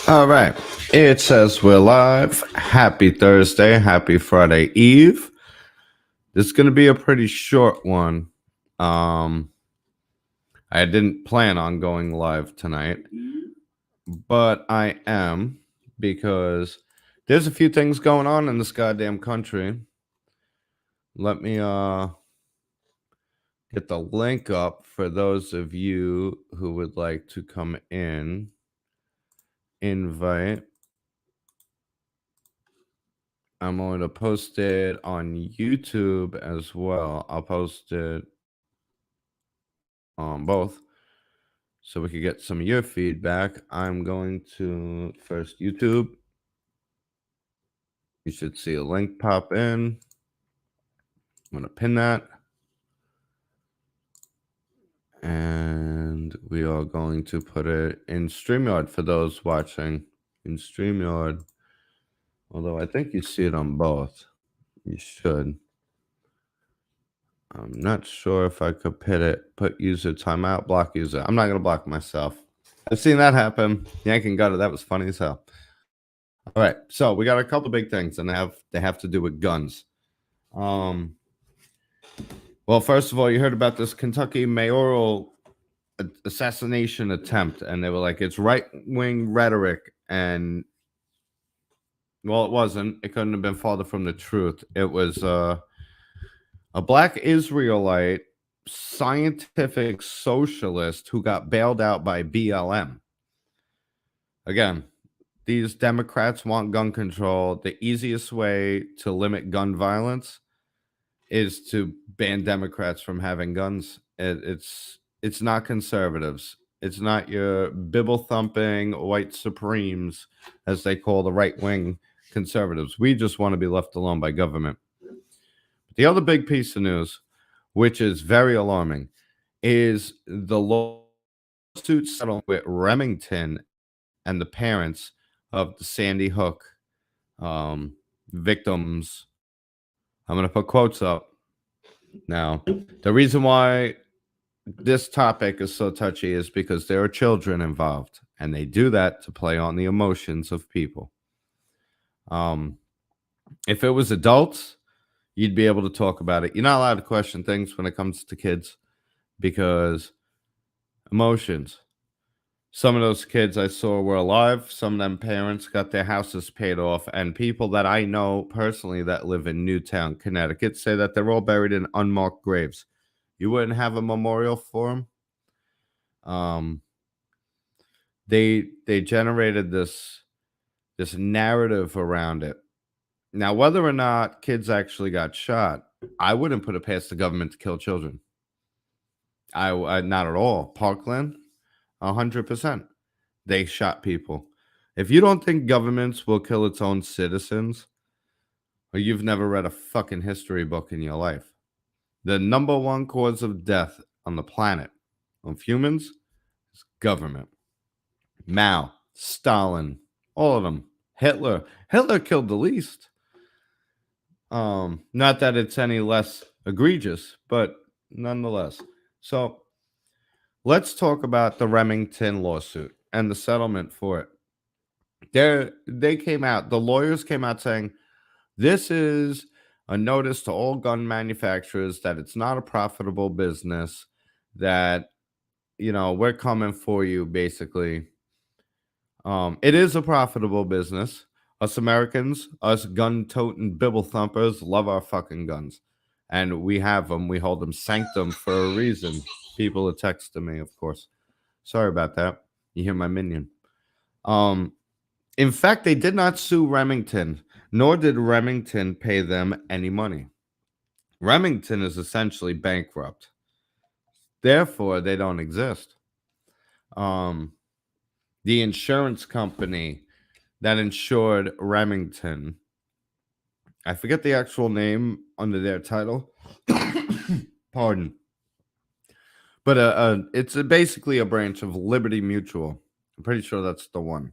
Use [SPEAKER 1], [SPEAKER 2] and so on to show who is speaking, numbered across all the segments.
[SPEAKER 1] All right. It says we're live. Happy Thursday. Happy Friday Eve. This is going to be a pretty short one. Um, I didn't plan on going live tonight, but I am because there's a few things going on in this goddamn country. Let me get the link up for those of you who would like to come in. Invite. I'm going to post it on YouTube as well. I'll post it on both so we could get some of your feedback. I'm going to first YouTube. You should see a link pop in. I'm going to pin that. And we are going to put it in StreamYard for those watching in StreamYard. Although I think you see it on both. You should. I'm not sure if I could put user timeout, block user. I'm not going to block myself. I've seen that happen. Yanking gutter, that was funny as hell. All right, so we got a couple big things, and they have to do with guns. Well, first of all, you heard about this Kentucky mayoral assassination attempt, and they were like, it's right-wing rhetoric, and well, it wasn't. It couldn't have been farther from the truth. It was a black Israelite scientific socialist who got bailed out by BLM. Again, these Democrats want gun control. The easiest way to limit gun violence is to ban Democrats from having guns. It's not conservatives. It's not your bibble thumping white supremes, as they call the right wing conservatives. We just want to be left alone by government. The other big piece of news, which is very alarming, is the lawsuit settled with Remington and the parents of the Sandy Hook victims. I'm going to put quotes up. Now, the reason why this topic is so touchy is because there are children involved, and they do that to play on the emotions of people. If it was adults, you'd be able to talk about it. You're not allowed to question things when it comes to kids because emotions. Some of those kids I saw were alive. Some of them parents got their houses paid off. And people that I know personally that live in Newtown, Connecticut, say that they're all buried in unmarked graves. You wouldn't have a memorial for them. They generated this narrative around it. Now, whether or not kids actually got shot, I wouldn't put it past the government to kill children. I not at all. Parkland, 100%. They shot people. If you don't think governments will kill its own citizens, or you've never read a fucking history book in your life. The number one cause of death on the planet of humans is government. Mao, Stalin, all of them. Hitler killed the least. Not that it's any less egregious, but nonetheless. So let's talk about the Remington lawsuit and the settlement for it. They came out, the lawyers came out saying this is a notice to all gun manufacturers that it's not a profitable business, that, we're coming for you, basically. It is a profitable business. Us Americans, us gun-toting bibble thumpers, love our fucking guns. And we have them. We hold them sanctum for a reason. People are texting me, of course. Sorry about that. You hear my minion. In fact, they did not sue Remington, nor did Remington pay them any money. Remington is essentially bankrupt. Therefore, they don't exist. The insurance company that insured Remington, I forget the actual name under their title. Pardon. But it's basically a branch of Liberty Mutual. I'm pretty sure that's the one.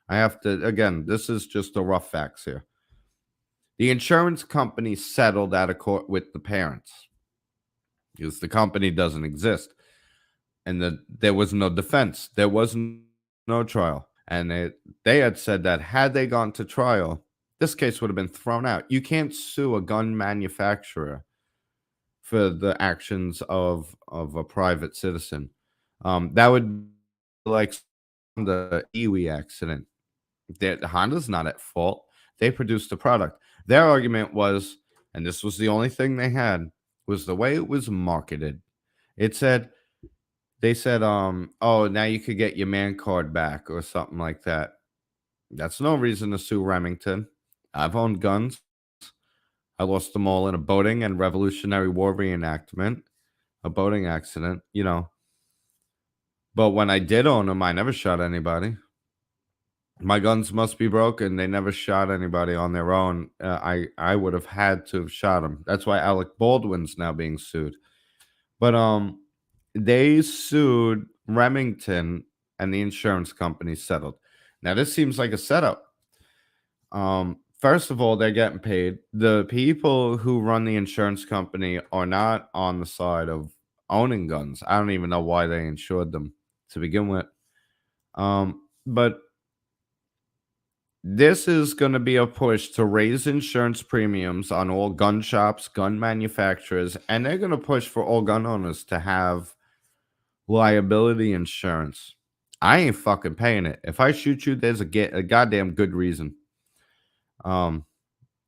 [SPEAKER 1] I have to, again, this is just the rough facts here. The insurance company settled out of court with the parents because the company doesn't exist. And there was no defense. There was no trial. and they had said that had they gone to trial, this case would have been thrown out. You can't sue a gun manufacturer for the actions of a private citizen. That would be like the Iwi accident. Honda's not at fault. They produced the product. Their argument was, and this was the only thing they had, was the way it was marketed. It said they said, "Oh, now you could get your man card back" or something like that. That's no reason to sue Remington. I've owned guns. I lost them all in a boating and Revolutionary War reenactment, a boating accident. But when I did own them, I never shot anybody. My guns must be broken. They never shot anybody on their own. I would have had to have shot them. That's why Alec Baldwin's now being sued. But they sued Remington, and the insurance company settled. Now this seems like a setup. First of all, they're getting paid. The people who run the insurance company are not on the side of owning guns. I don't even know why they insured them to begin with. But this is going to be a push to raise insurance premiums on all gun shops, gun manufacturers, and they're going to push for all gun owners to have liability insurance. I ain't fucking paying it. If I shoot you, there's a goddamn good reason. Um,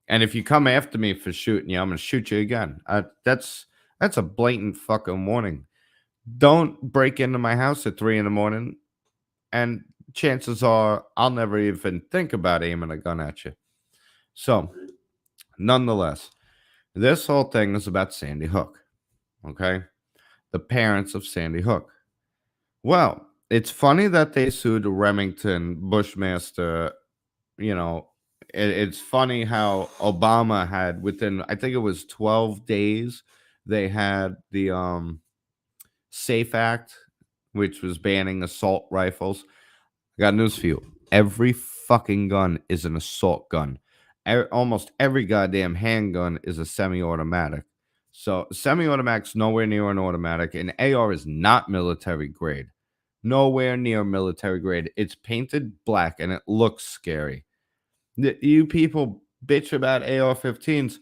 [SPEAKER 1] and if you come after me for shooting you, I'm gonna shoot you again. That's a blatant fucking warning. Don't break into my house at 3 in the morning, and chances are I'll never even think about aiming a gun at you. So, nonetheless, this whole thing is about Sandy Hook. Okay, the parents of Sandy Hook. Well, it's funny that they sued Remington Bushmaster. You know, it's funny how Obama had within, I think it was 12 days, they had the Safe Act, which was banning assault rifles. I got news for you. Every fucking gun is an assault gun. Almost every goddamn handgun is a semi-automatic. So semi-automatic's nowhere near an automatic, and AR is not military grade. Nowhere near military grade. It's painted black and it looks scary. You people bitch about AR-15s.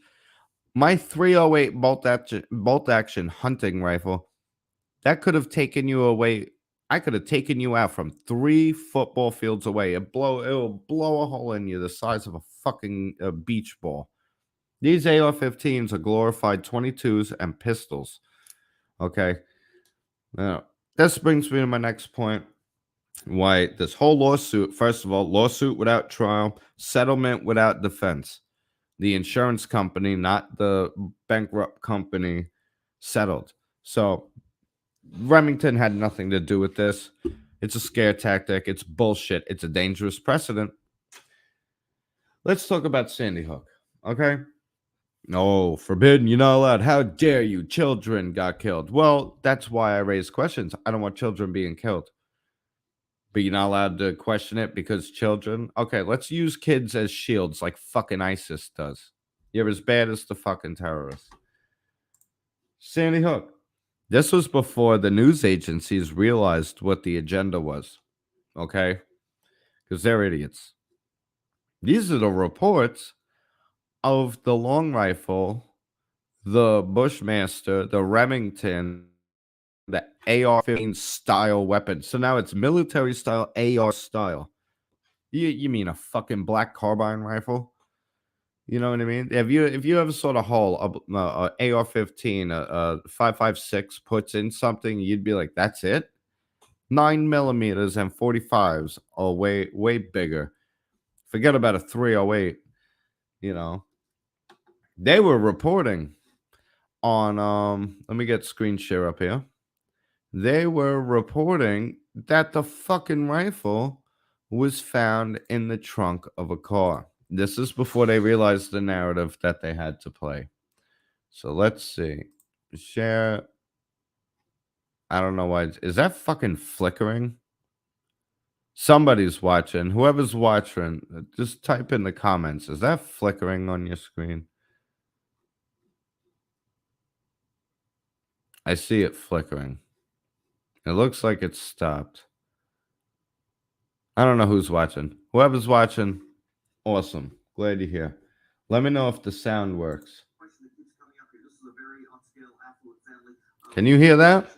[SPEAKER 1] My 308 bolt action hunting rifle, that could have taken you away. I could have taken you out from 3 football fields away. It'll blow a hole in you the size of a fucking beach ball. These AR-15s are glorified 22s and pistols. Okay. Now, this brings me to my next point. Why this whole lawsuit, first of all, lawsuit without trial, settlement without defense. The insurance company, not the bankrupt company, settled. So Remington had nothing to do with this. It's a scare tactic. It's bullshit. It's a dangerous precedent. Let's talk about Sandy Hook. Okay. No, forbidden. You're not allowed. How dare you? Children got killed. Well, that's why I raise questions. I don't want children being killed. But you're not allowed to question it because children. Okay, let's use kids as shields like fucking ISIS does. You're as bad as the fucking terrorists. Sandy Hook. This was before the news agencies realized what the agenda was. Okay? Because they're idiots. These are the reports of the long rifle, the Bushmaster, the Remington, the AR-15 style weapon. So now it's military style, AR style. You mean a fucking black carbine rifle? You know what I mean? If you ever saw the hull of a AR-15, a 5.56 puts in something, you'd be like, that's it. 9 millimeters and 45s are way bigger. Forget about a 308. You know, they were reporting on Let me get screen share up here. They were reporting that the fucking rifle was found in the trunk of a car. This is before they realized the narrative that they had to play. So let's see. Share. I don't know why. Is that fucking flickering? Somebody's watching. Whoever's watching, just type in the comments. Is that flickering on your screen? I see it flickering. It looks like it's stopped. I don't know who's watching. Whoever's watching, awesome. Glad you're here. Let me know if the sound works. Can you hear that?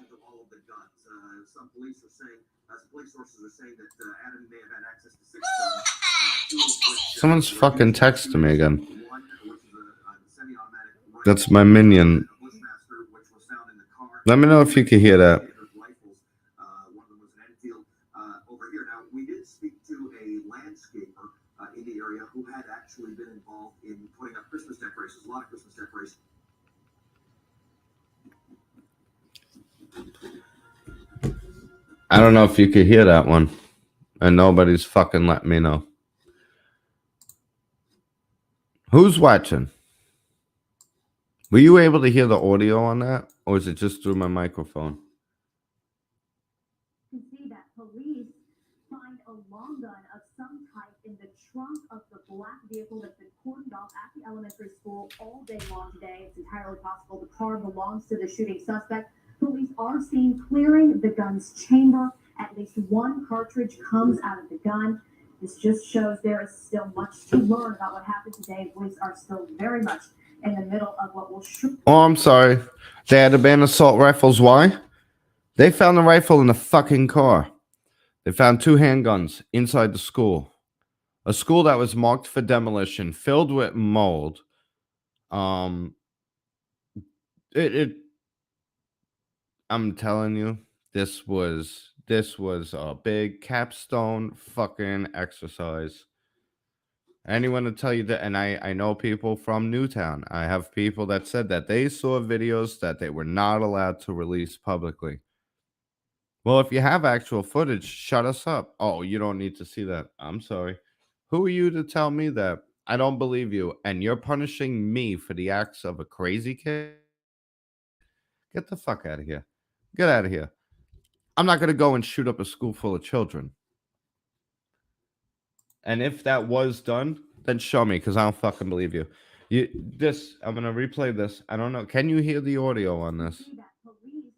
[SPEAKER 1] Someone's fucking texting me again. That's my minion. Let me know if you can hear that. In the area who had actually been involved in putting up Christmas decorations, a lot of Christmas decorations. I don't know if you could hear that one, and nobody's fucking letting me know. Who's watching? Were you able to hear the audio on that, or is it just through my microphone?
[SPEAKER 2] You can see that police find a long gun of some type in the trunk of the black vehicle that's been cordoned off at the elementary school all day long today. It's entirely possible the car belongs to the shooting suspect. Police are seen clearing the gun's chamber. At least one cartridge comes out of the gun. This just shows there is still much to learn about what happened today. Police are still very much in the middle of what will shoot.
[SPEAKER 1] Oh, I'm sorry. They had to ban assault rifles. Why? They found the rifle in the fucking car. They found 2 handguns inside the school. A school that was marked for demolition, filled with mold. I'm telling you, this was a big capstone fucking exercise. Anyone to tell you that, and I know people from Newtown. I have people that said that they saw videos that they were not allowed to release publicly. Well, if you have actual footage, shut us up. Oh, you don't need to see that. I'm sorry. Who are you to tell me that? I don't believe you, and you're punishing me for the acts of a crazy kid? Get the fuck out of here. Get out of here. I'm not going to go and shoot up a school full of children. And if that was done, then show me, because I don't fucking believe you. I'm going to replay this. I don't know. Can you hear the audio on this?
[SPEAKER 2] Police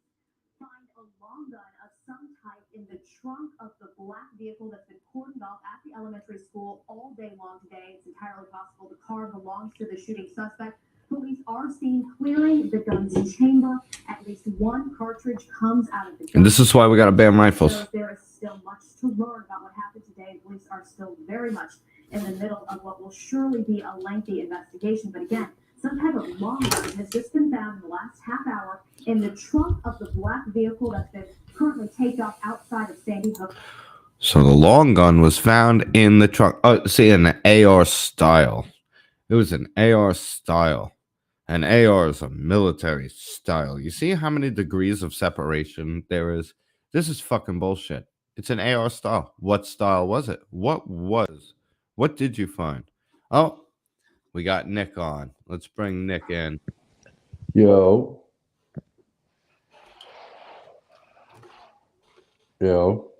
[SPEAKER 2] find a long gun of some type in the trunk of the black vehicle that's been cordoned off at the elementary school all day long today. It's entirely possible the car belongs to the shooting suspect. Police are seen clearing the gun's chamber. At least one cartridge comes out of the gun.
[SPEAKER 1] And this is why we got to ban rifles.
[SPEAKER 2] There is still much to learn about what happened today. Police are still very much in the middle of what will surely be a lengthy investigation. But again, some type of long gun has just been found in the last half hour in the trunk of the black vehicle that's been currently taped off outside of Sandy Hook.
[SPEAKER 1] So the long gun was found in the trunk. Oh, see, an AR style. It was an AR style. An AR is a military style. You see how many degrees of separation there is? This is fucking bullshit. It's an AR style. What style was it? What did you find? Oh, we got Nick on. Let's bring Nick in.
[SPEAKER 3] Yo. Yo.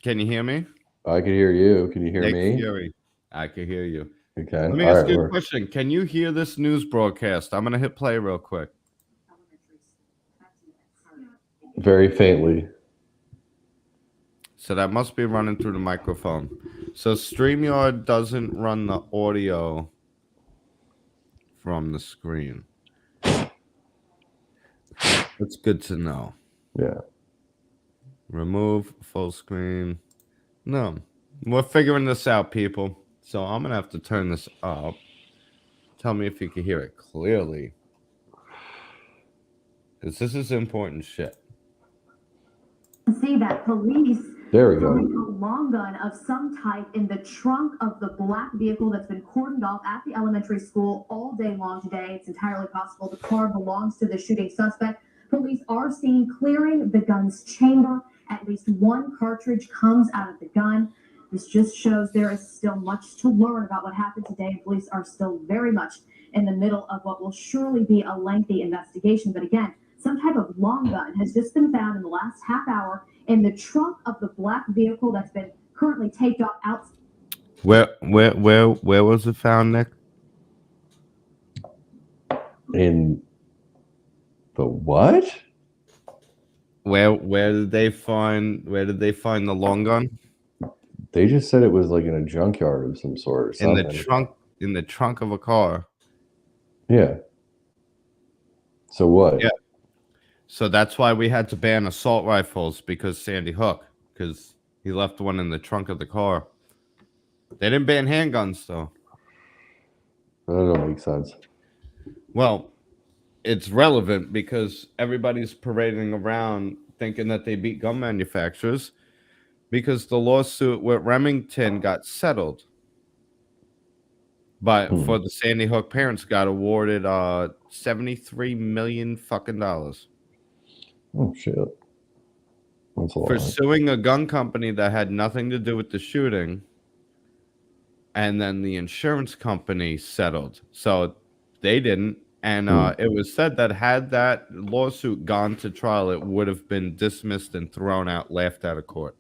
[SPEAKER 1] Can you hear me?
[SPEAKER 3] I can hear you. Can you hear
[SPEAKER 1] Nick
[SPEAKER 3] me?
[SPEAKER 1] Fury. I can hear you.
[SPEAKER 3] Okay.
[SPEAKER 1] Let me ask you a question. Can you hear this news broadcast? I'm going to hit play real quick.
[SPEAKER 3] Very faintly.
[SPEAKER 1] So that must be running through the microphone. So StreamYard doesn't run the audio from the screen. That's good to know.
[SPEAKER 3] Yeah.
[SPEAKER 1] Remove full screen. No. We're figuring this out, people. So I'm going to have to turn this up. Tell me if you can hear it clearly. Because this is important shit.
[SPEAKER 2] See that police.
[SPEAKER 3] There we go.
[SPEAKER 2] A long gun of some type in the trunk of the black vehicle that's been cordoned off at the elementary school all day long today. It's entirely possible the car belongs to the shooting suspect. Police are seen clearing the gun's chamber. At least one cartridge comes out of the gun. This just shows there is still much to learn about what happened today. Police are still very much in the middle of what will surely be a lengthy investigation. But again, some type of long gun has just been found in the last half hour in the trunk of the black vehicle that's been currently taped off outside.
[SPEAKER 1] Where was it found, Nick?
[SPEAKER 3] In the what?
[SPEAKER 1] Where did they find the long gun?
[SPEAKER 3] They just said it was like in a junkyard of some sort or
[SPEAKER 1] in the
[SPEAKER 3] something.
[SPEAKER 1] trunk of a car.
[SPEAKER 3] Yeah. So what?
[SPEAKER 1] Yeah. So that's why we had to ban assault rifles because Sandy Hook, because he left one in the trunk of the car. They didn't ban handguns though.
[SPEAKER 3] That don't make sense.
[SPEAKER 1] Well, it's relevant because everybody's parading around thinking that they beat gun manufacturers because the lawsuit with Remington got settled. But
[SPEAKER 3] Hmm.
[SPEAKER 1] for the Sandy Hook parents got awarded 73 million fucking dollars
[SPEAKER 3] Oh shit. That's a
[SPEAKER 1] for
[SPEAKER 3] lot.
[SPEAKER 1] suing a gun company that had nothing to do with the shooting, and then the insurance company settled. So they didn't. And it was said that had that lawsuit gone to trial, it would have been dismissed and thrown out, laughed out of court.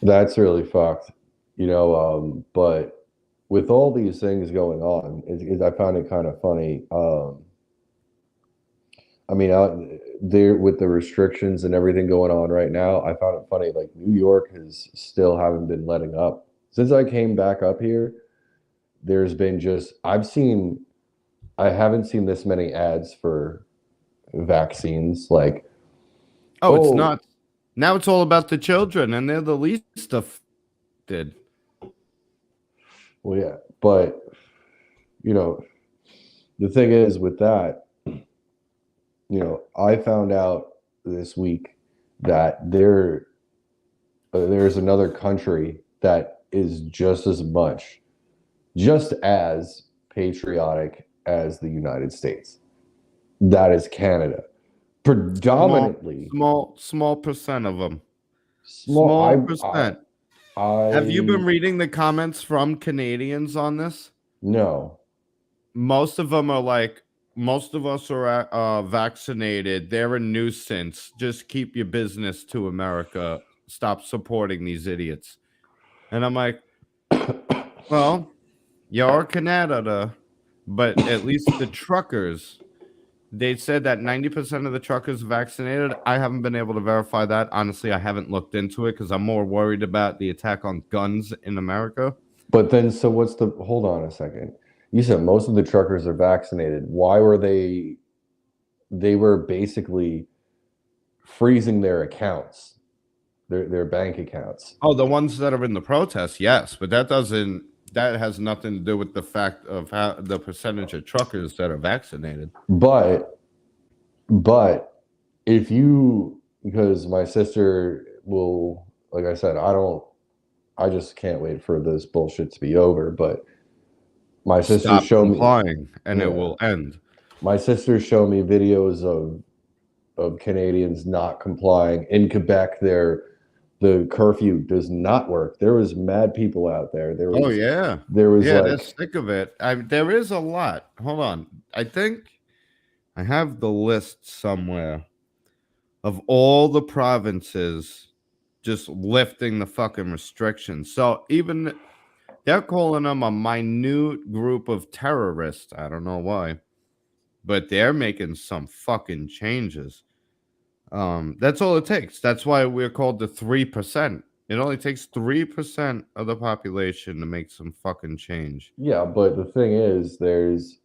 [SPEAKER 3] That's really fucked. But with all these things going on, I found it kind of funny. I mean, out there with the restrictions and everything going on right now, I found it funny. Like New York has still haven't been letting up. Since I came back up here, there's been just I haven't seen this many ads for vaccines. Like,
[SPEAKER 1] Oh, it's
[SPEAKER 3] oh,
[SPEAKER 1] not. Now it's all about the children, and they're the least affected.
[SPEAKER 3] well, yeah, but you know, the thing is with that, I found out this week that there's another country that is just as patriotic as the United States. That is Canada. Predominantly
[SPEAKER 1] Small percent of them.
[SPEAKER 3] small.
[SPEAKER 1] Small percent. Have you been
[SPEAKER 3] I
[SPEAKER 1] reading the comments from Canadians on this?
[SPEAKER 3] no.
[SPEAKER 1] Most of them are like, most of us are vaccinated. They're a nuisance. Just keep your business to America. Stop supporting these idiots. And I'm like, well, you're Canada, but at least the truckers, they said that 90% of the truckers vaccinated. I haven't been able to verify that. Honestly, I haven't looked into it because I'm more worried about the attack on guns in America.
[SPEAKER 3] But then, so what's the? Hold on a second. You said most of the truckers are vaccinated. Why were they? They were basically freezing their accounts, their bank accounts.
[SPEAKER 1] Oh, the ones that are in the protests, yes, but that has nothing to do with the fact of how the percentage of truckers that are vaccinated.
[SPEAKER 3] But if you, because my sister will, like I said, I just can't wait for this bullshit to be over. But my sister
[SPEAKER 1] Stop
[SPEAKER 3] showed me,
[SPEAKER 1] complying and it
[SPEAKER 3] yeah,
[SPEAKER 1] will end.
[SPEAKER 3] my sister showed me videos of Canadians not complying in Quebec. The curfew does not work. There was mad people out there.
[SPEAKER 1] Oh yeah.
[SPEAKER 3] There was
[SPEAKER 1] Yeah, they're
[SPEAKER 3] like,
[SPEAKER 1] sick of it. There is a lot. Hold on. I think I have the list somewhere of all the provinces just lifting the fucking restrictions. So even they're calling them a minute group of terrorists. I don't know why, but they're making some fucking changes. That's all it takes. That's why we're called the 3%. It only takes 3% of the population to make some fucking change.
[SPEAKER 3] yeah, but the thing is, there's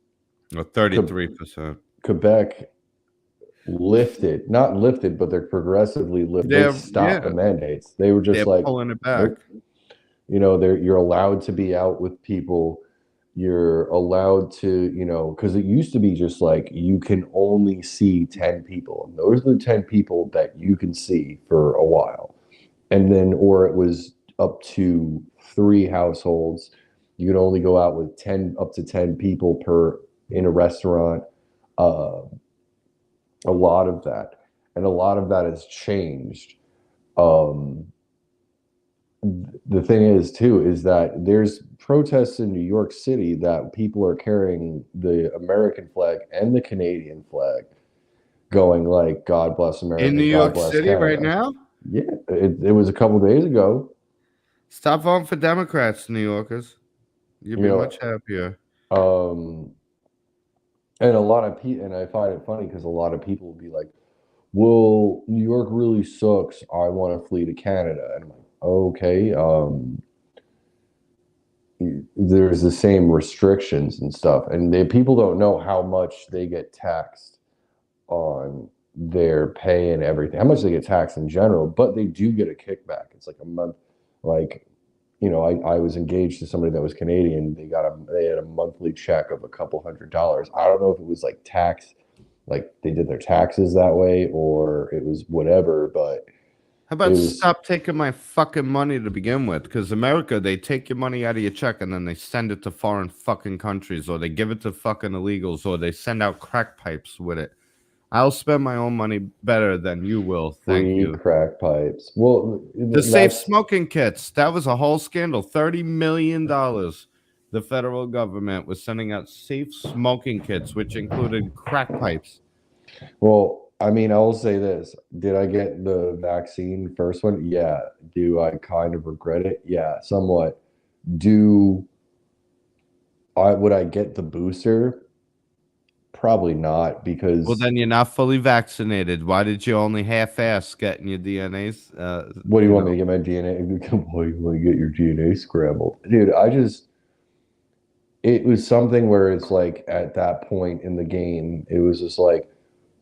[SPEAKER 1] Or 33%.
[SPEAKER 3] Quebec not lifted, but they're progressively lifted. They stopped the
[SPEAKER 1] Yeah,
[SPEAKER 3] mandates. They were just
[SPEAKER 1] they're
[SPEAKER 3] like,
[SPEAKER 1] pulling it back.
[SPEAKER 3] nope. You're allowed to be out with people. You're allowed to, because it used to be just like you can only see 10 people. And those are the 10 people that you can see for a while. And then, or it was up to 3 households. You could only go out with up to 10 people in a restaurant. Uh, a lot of that. And a lot of that has changed. Um, the thing is too is that there's protests in New York City that people are carrying the American flag and the Canadian flag, going like "God bless
[SPEAKER 1] In
[SPEAKER 3] America,
[SPEAKER 1] New
[SPEAKER 3] God
[SPEAKER 1] York
[SPEAKER 3] bless
[SPEAKER 1] City right
[SPEAKER 3] Canada."
[SPEAKER 1] now,
[SPEAKER 3] Yeah, it was a couple days ago.
[SPEAKER 1] stop voting for Democrats, New Yorkers. You'd
[SPEAKER 3] You
[SPEAKER 1] be
[SPEAKER 3] know,
[SPEAKER 1] much happier.
[SPEAKER 3] and a lot of people, and I find it funny because a lot of people will be like, well, New York really sucks. I want to flee to Canada. And I'm like, okay, there's the same restrictions and stuff. And people don't know how much they get taxed on their pay and everything, how much they get taxed in general, but they do get a kickback. It's like a month, like, I was engaged to somebody that was Canadian. They had a monthly check of a couple $100s. I don't know if it was like tax, like they did their taxes that way, or it was whatever, but
[SPEAKER 1] How about
[SPEAKER 3] it was
[SPEAKER 1] stop taking my fucking money to begin with? Because America, they take your money out of your check and then they send it to foreign fucking countries, or they give it to fucking illegals, or they send out crack pipes with it. I'll spend my own money better than you will. Thank
[SPEAKER 3] free
[SPEAKER 1] you.
[SPEAKER 3] crack pipes. Well,
[SPEAKER 1] The safe smoking kits. That was a whole scandal. $30 million. The federal government was sending out safe smoking kits, which included crack pipes.
[SPEAKER 3] Well, I mean, I will say this. Did I get the vaccine first one? Yeah. Do I kind of regret it? Yeah, somewhat. Would I get the booster? Probably not,
[SPEAKER 1] Well,
[SPEAKER 3] because
[SPEAKER 1] then you're not fully vaccinated. Why did you only half-ass getting your DNAs?
[SPEAKER 3] what do you want me to get my DNA? Why do you want to get your DNA scrambled? Dude, it was something where it's like at that point in the game, it was just like,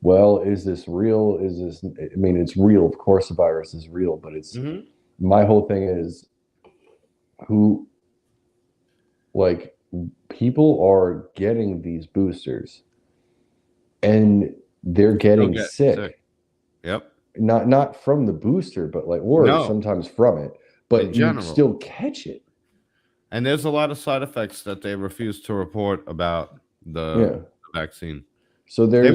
[SPEAKER 3] well, is this real? I mean, it's real. Of course, the virus is real, but my whole thing is who, like, people are getting these boosters and they're getting sick.
[SPEAKER 1] Yep.
[SPEAKER 3] Not from the booster, but or sometimes from it, but you still catch it.
[SPEAKER 1] And there's a lot of side effects that they refuse to report about the vaccine.
[SPEAKER 3] So
[SPEAKER 1] they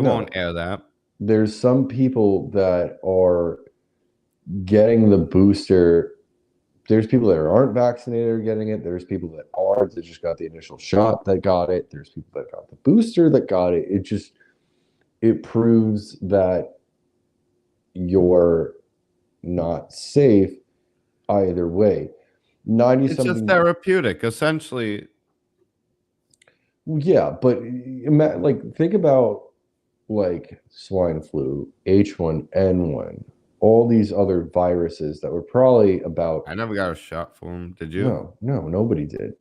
[SPEAKER 1] won't air that.
[SPEAKER 3] There's some people that are getting the booster. There's people that aren't vaccinated are getting it. There's people that are that just got the initial shot that got it. There's people that got the booster that got it. It proves that you're not safe either way.
[SPEAKER 1] It's just therapeutic, essentially.
[SPEAKER 3] Yeah, but think about like swine flu, H1N1, all these other viruses that were probably about.
[SPEAKER 1] I never got a shot for them. Did you?
[SPEAKER 3] No, nobody did.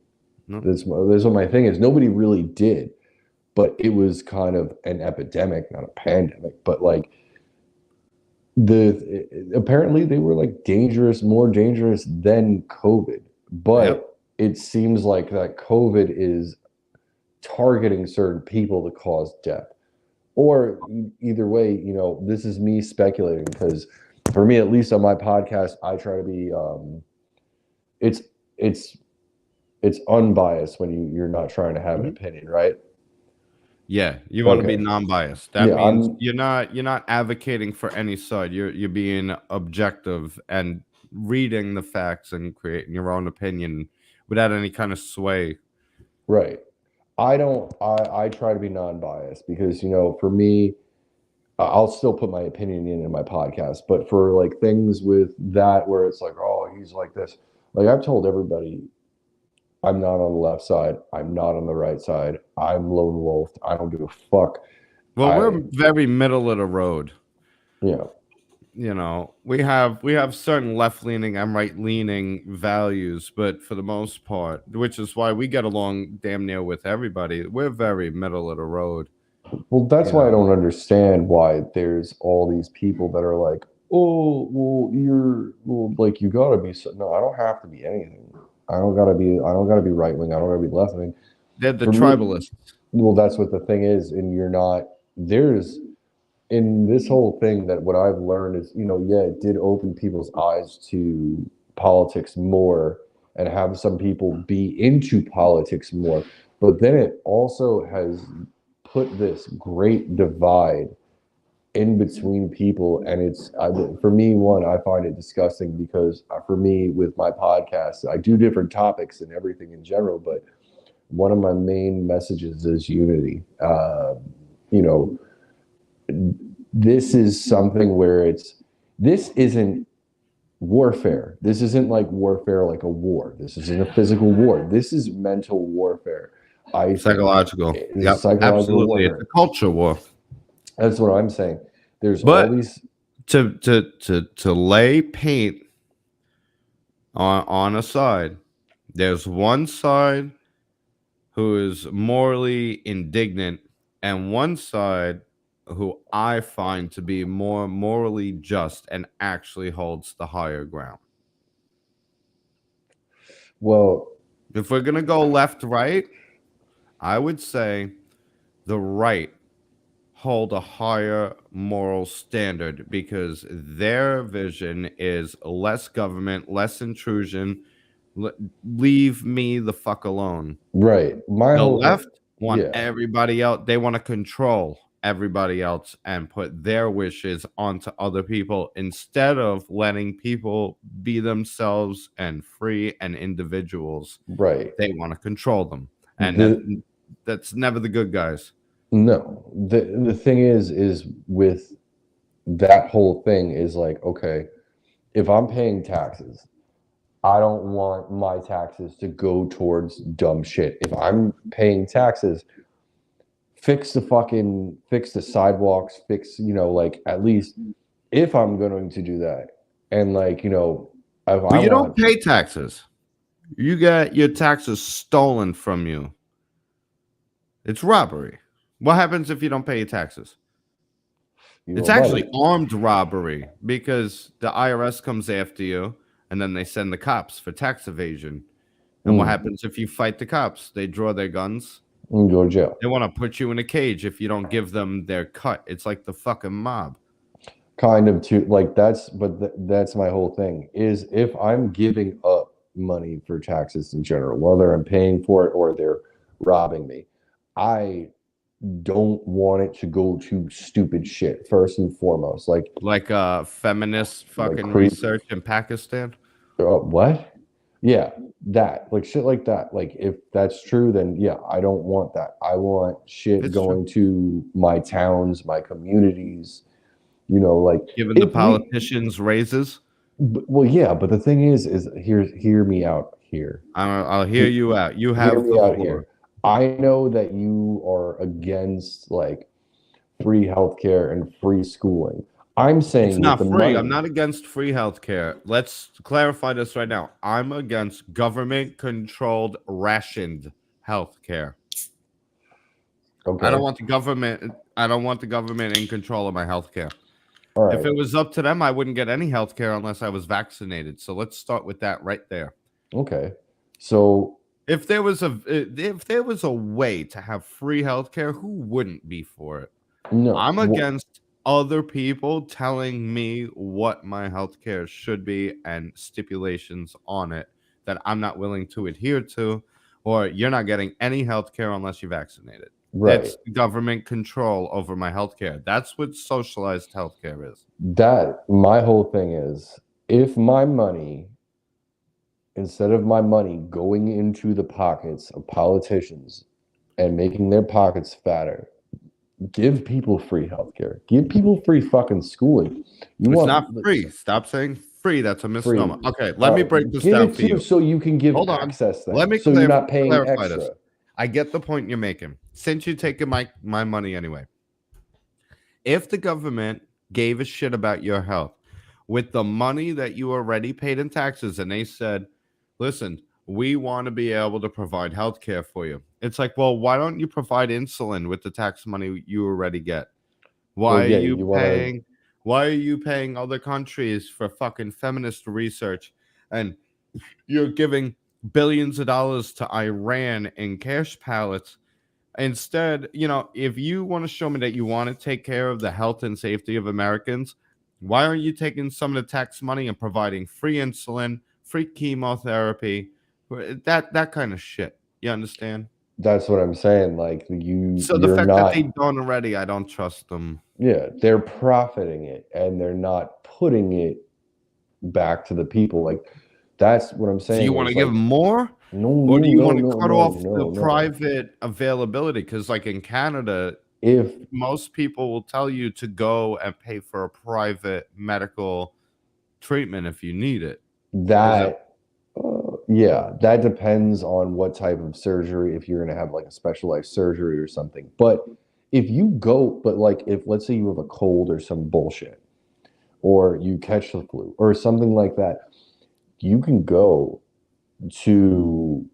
[SPEAKER 1] No.
[SPEAKER 3] That's what my thing is. Nobody really did, but it was kind of an epidemic, not a pandemic. But like apparently they were like more dangerous than COVID. But it seems like that COVID is targeting certain people to cause death. Or either way, this is me speculating, because for me, at least on my podcast, I try to be it's unbiased when you're not trying to have an opinion, right?
[SPEAKER 1] Yeah, you want to be non-biased. That means you're not advocating for any side. You're being objective and reading the facts and creating your own opinion without any kind of sway.
[SPEAKER 3] Right. I try to be non-biased because, for me, I'll still put my opinion in my podcast, but for like things with that where it's like, oh, he's like this, like I've told everybody, I'm not on the left side. I'm not on the right side. I'm lone wolfed. I don't give a fuck.
[SPEAKER 1] Well, we're very middle of the road.
[SPEAKER 3] Yeah.
[SPEAKER 1] We have certain left-leaning and right-leaning values, but for the most part, which is why we get along damn near with everybody, we're very middle of the road.
[SPEAKER 3] Well, that's why I don't understand why there's all these people that are like, oh, well, like you gotta be. No, I don't have to be anything. I don't gotta be right wing. I don't gotta be left wing.
[SPEAKER 1] They're the tribalists.
[SPEAKER 3] Well, that's what the thing is, and you're not. There's in this whole thing that what I've learned is, it did open people's eyes to politics more and have some people be into politics more. But then it also has put this great divide in between people. And it's, for me, I find it disgusting because for me, with my podcast, I do different topics and everything in general, but one of my main messages is unity. This is something where this isn't warfare. This isn't like warfare, like a war. This isn't a physical war. This is mental warfare.
[SPEAKER 1] Psychological.
[SPEAKER 3] Psychological
[SPEAKER 1] absolutely.
[SPEAKER 3] warfare.
[SPEAKER 1] It's a culture war.
[SPEAKER 3] That's what I'm saying. There's
[SPEAKER 1] But
[SPEAKER 3] all these.
[SPEAKER 1] to lay paint on a side, there's one side who is morally indignant, and one side who I find to be more morally just and actually holds the higher ground.
[SPEAKER 3] Well,
[SPEAKER 1] If we're gonna go left right, I would say the right hold a higher moral standard because their vision is less government, less intrusion. Leave me the fuck alone.
[SPEAKER 3] right. My
[SPEAKER 1] The
[SPEAKER 3] whole thing.
[SPEAKER 1] left want
[SPEAKER 3] Yeah.
[SPEAKER 1] everybody else. They want to control everybody else and put their wishes onto other people instead of letting people be themselves and free and individuals.
[SPEAKER 3] Right.
[SPEAKER 1] They want to control them, and
[SPEAKER 3] The
[SPEAKER 1] that's never the good guys.
[SPEAKER 3] no. The thing is with that whole thing is like, okay, if I'm paying taxes, I don't want my taxes to go towards dumb shit. If I'm paying taxes, fix the sidewalks, like at least if I'm going to do that. And like, if I
[SPEAKER 1] But you don't
[SPEAKER 3] want
[SPEAKER 1] pay taxes. You get your taxes stolen from you. It's robbery. What happens if you don't pay your taxes? It's actually
[SPEAKER 3] right.
[SPEAKER 1] armed robbery because the IRS comes after you and then they send the cops for tax evasion. And what happens if you fight the cops? They draw their guns.
[SPEAKER 3] You go to jail.
[SPEAKER 1] They want to put you in a cage if you don't give them their cut. It's like the fucking mob.
[SPEAKER 3] Kind of too, like that's my whole thing is if I'm giving up money for taxes in general, whether I'm paying for it or they're robbing me, I don't want it to go to stupid shit first and foremost. Like
[SPEAKER 1] Feminist fucking
[SPEAKER 3] creep.
[SPEAKER 1] research in Pakistan.
[SPEAKER 3] What? Yeah, that like shit like that. Like if that's true, then yeah, I don't want that. I want shit
[SPEAKER 1] It's
[SPEAKER 3] going to my towns, my communities. Like
[SPEAKER 1] Giving the
[SPEAKER 3] if we,
[SPEAKER 1] politicians raises.
[SPEAKER 3] well, yeah, but the thing is hear me out here.
[SPEAKER 1] I'll hear you out. You
[SPEAKER 3] Hear
[SPEAKER 1] have
[SPEAKER 3] me
[SPEAKER 1] the
[SPEAKER 3] out
[SPEAKER 1] floor.
[SPEAKER 3] here. I know that you are against like free healthcare and free schooling. I'm saying
[SPEAKER 1] It's
[SPEAKER 3] with
[SPEAKER 1] not
[SPEAKER 3] the
[SPEAKER 1] free.
[SPEAKER 3] money,
[SPEAKER 1] I'm not against free healthcare. Let's clarify this right now. I'm against government-controlled, rationed healthcare.
[SPEAKER 3] okay.
[SPEAKER 1] I don't want the government. I don't want the government in control of my healthcare.
[SPEAKER 3] All right.
[SPEAKER 1] If it was up to them, I wouldn't get any healthcare unless I was vaccinated. So let's start with that right there.
[SPEAKER 3] Okay. So
[SPEAKER 1] if there was a way to have free healthcare, who wouldn't be for it?
[SPEAKER 3] no,
[SPEAKER 1] I'm against other people telling me what my healthcare should be and stipulations on it that I'm not willing to adhere to, or you're not getting any healthcare unless you're vaccinated.
[SPEAKER 3] right.
[SPEAKER 1] It's government control over my healthcare. That's what socialized healthcare is.
[SPEAKER 3] That my whole thing is if my money, instead of my money going into the pockets of politicians and making their pockets fatter, give people free healthcare. Give people free fucking schooling.
[SPEAKER 1] It's not free. Stop saying free. That's a misnomer.
[SPEAKER 3] Free.
[SPEAKER 1] Okay, let me break this
[SPEAKER 3] give
[SPEAKER 1] down
[SPEAKER 3] it
[SPEAKER 1] for
[SPEAKER 3] to
[SPEAKER 1] you.
[SPEAKER 3] so you can give
[SPEAKER 1] Hold on.
[SPEAKER 3] access then.
[SPEAKER 1] Let me
[SPEAKER 3] so you're not paying
[SPEAKER 1] clarify
[SPEAKER 3] extra.
[SPEAKER 1] this. I get the point you're making. Since you're taking my money anyway. If the government gave a shit about your health with the money that you already paid in taxes and they said, listen, we want to be able to provide health care for you. It's like, well, why don't you provide insulin with the tax money you already get? Why are you paying other countries for fucking feminist research and you're giving billions of dollars to Iran in cash pallets? Instead, if you want to show me that you want to take care of the health and safety of Americans, why aren't you taking some of the tax money and providing free insulin, free chemotherapy, that kind of shit? You understand?
[SPEAKER 3] That's what I'm saying. Like
[SPEAKER 1] So the fact that they've done already, I don't trust them.
[SPEAKER 3] Yeah, they're profiting it and they're not putting it back to the people. Like that's what I'm saying.
[SPEAKER 1] So you want to give them more?
[SPEAKER 3] Or
[SPEAKER 1] do you want to cut off the private availability? Because like in Canada,
[SPEAKER 3] if
[SPEAKER 1] most people will tell you to go and pay for a private medical treatment if you need it.
[SPEAKER 3] Yeah, that depends on what type of surgery, if you're going to have like a specialized surgery or something. But if you go, but like if let's say you have a cold or some bullshit, or you catch the flu or something like that, you can go to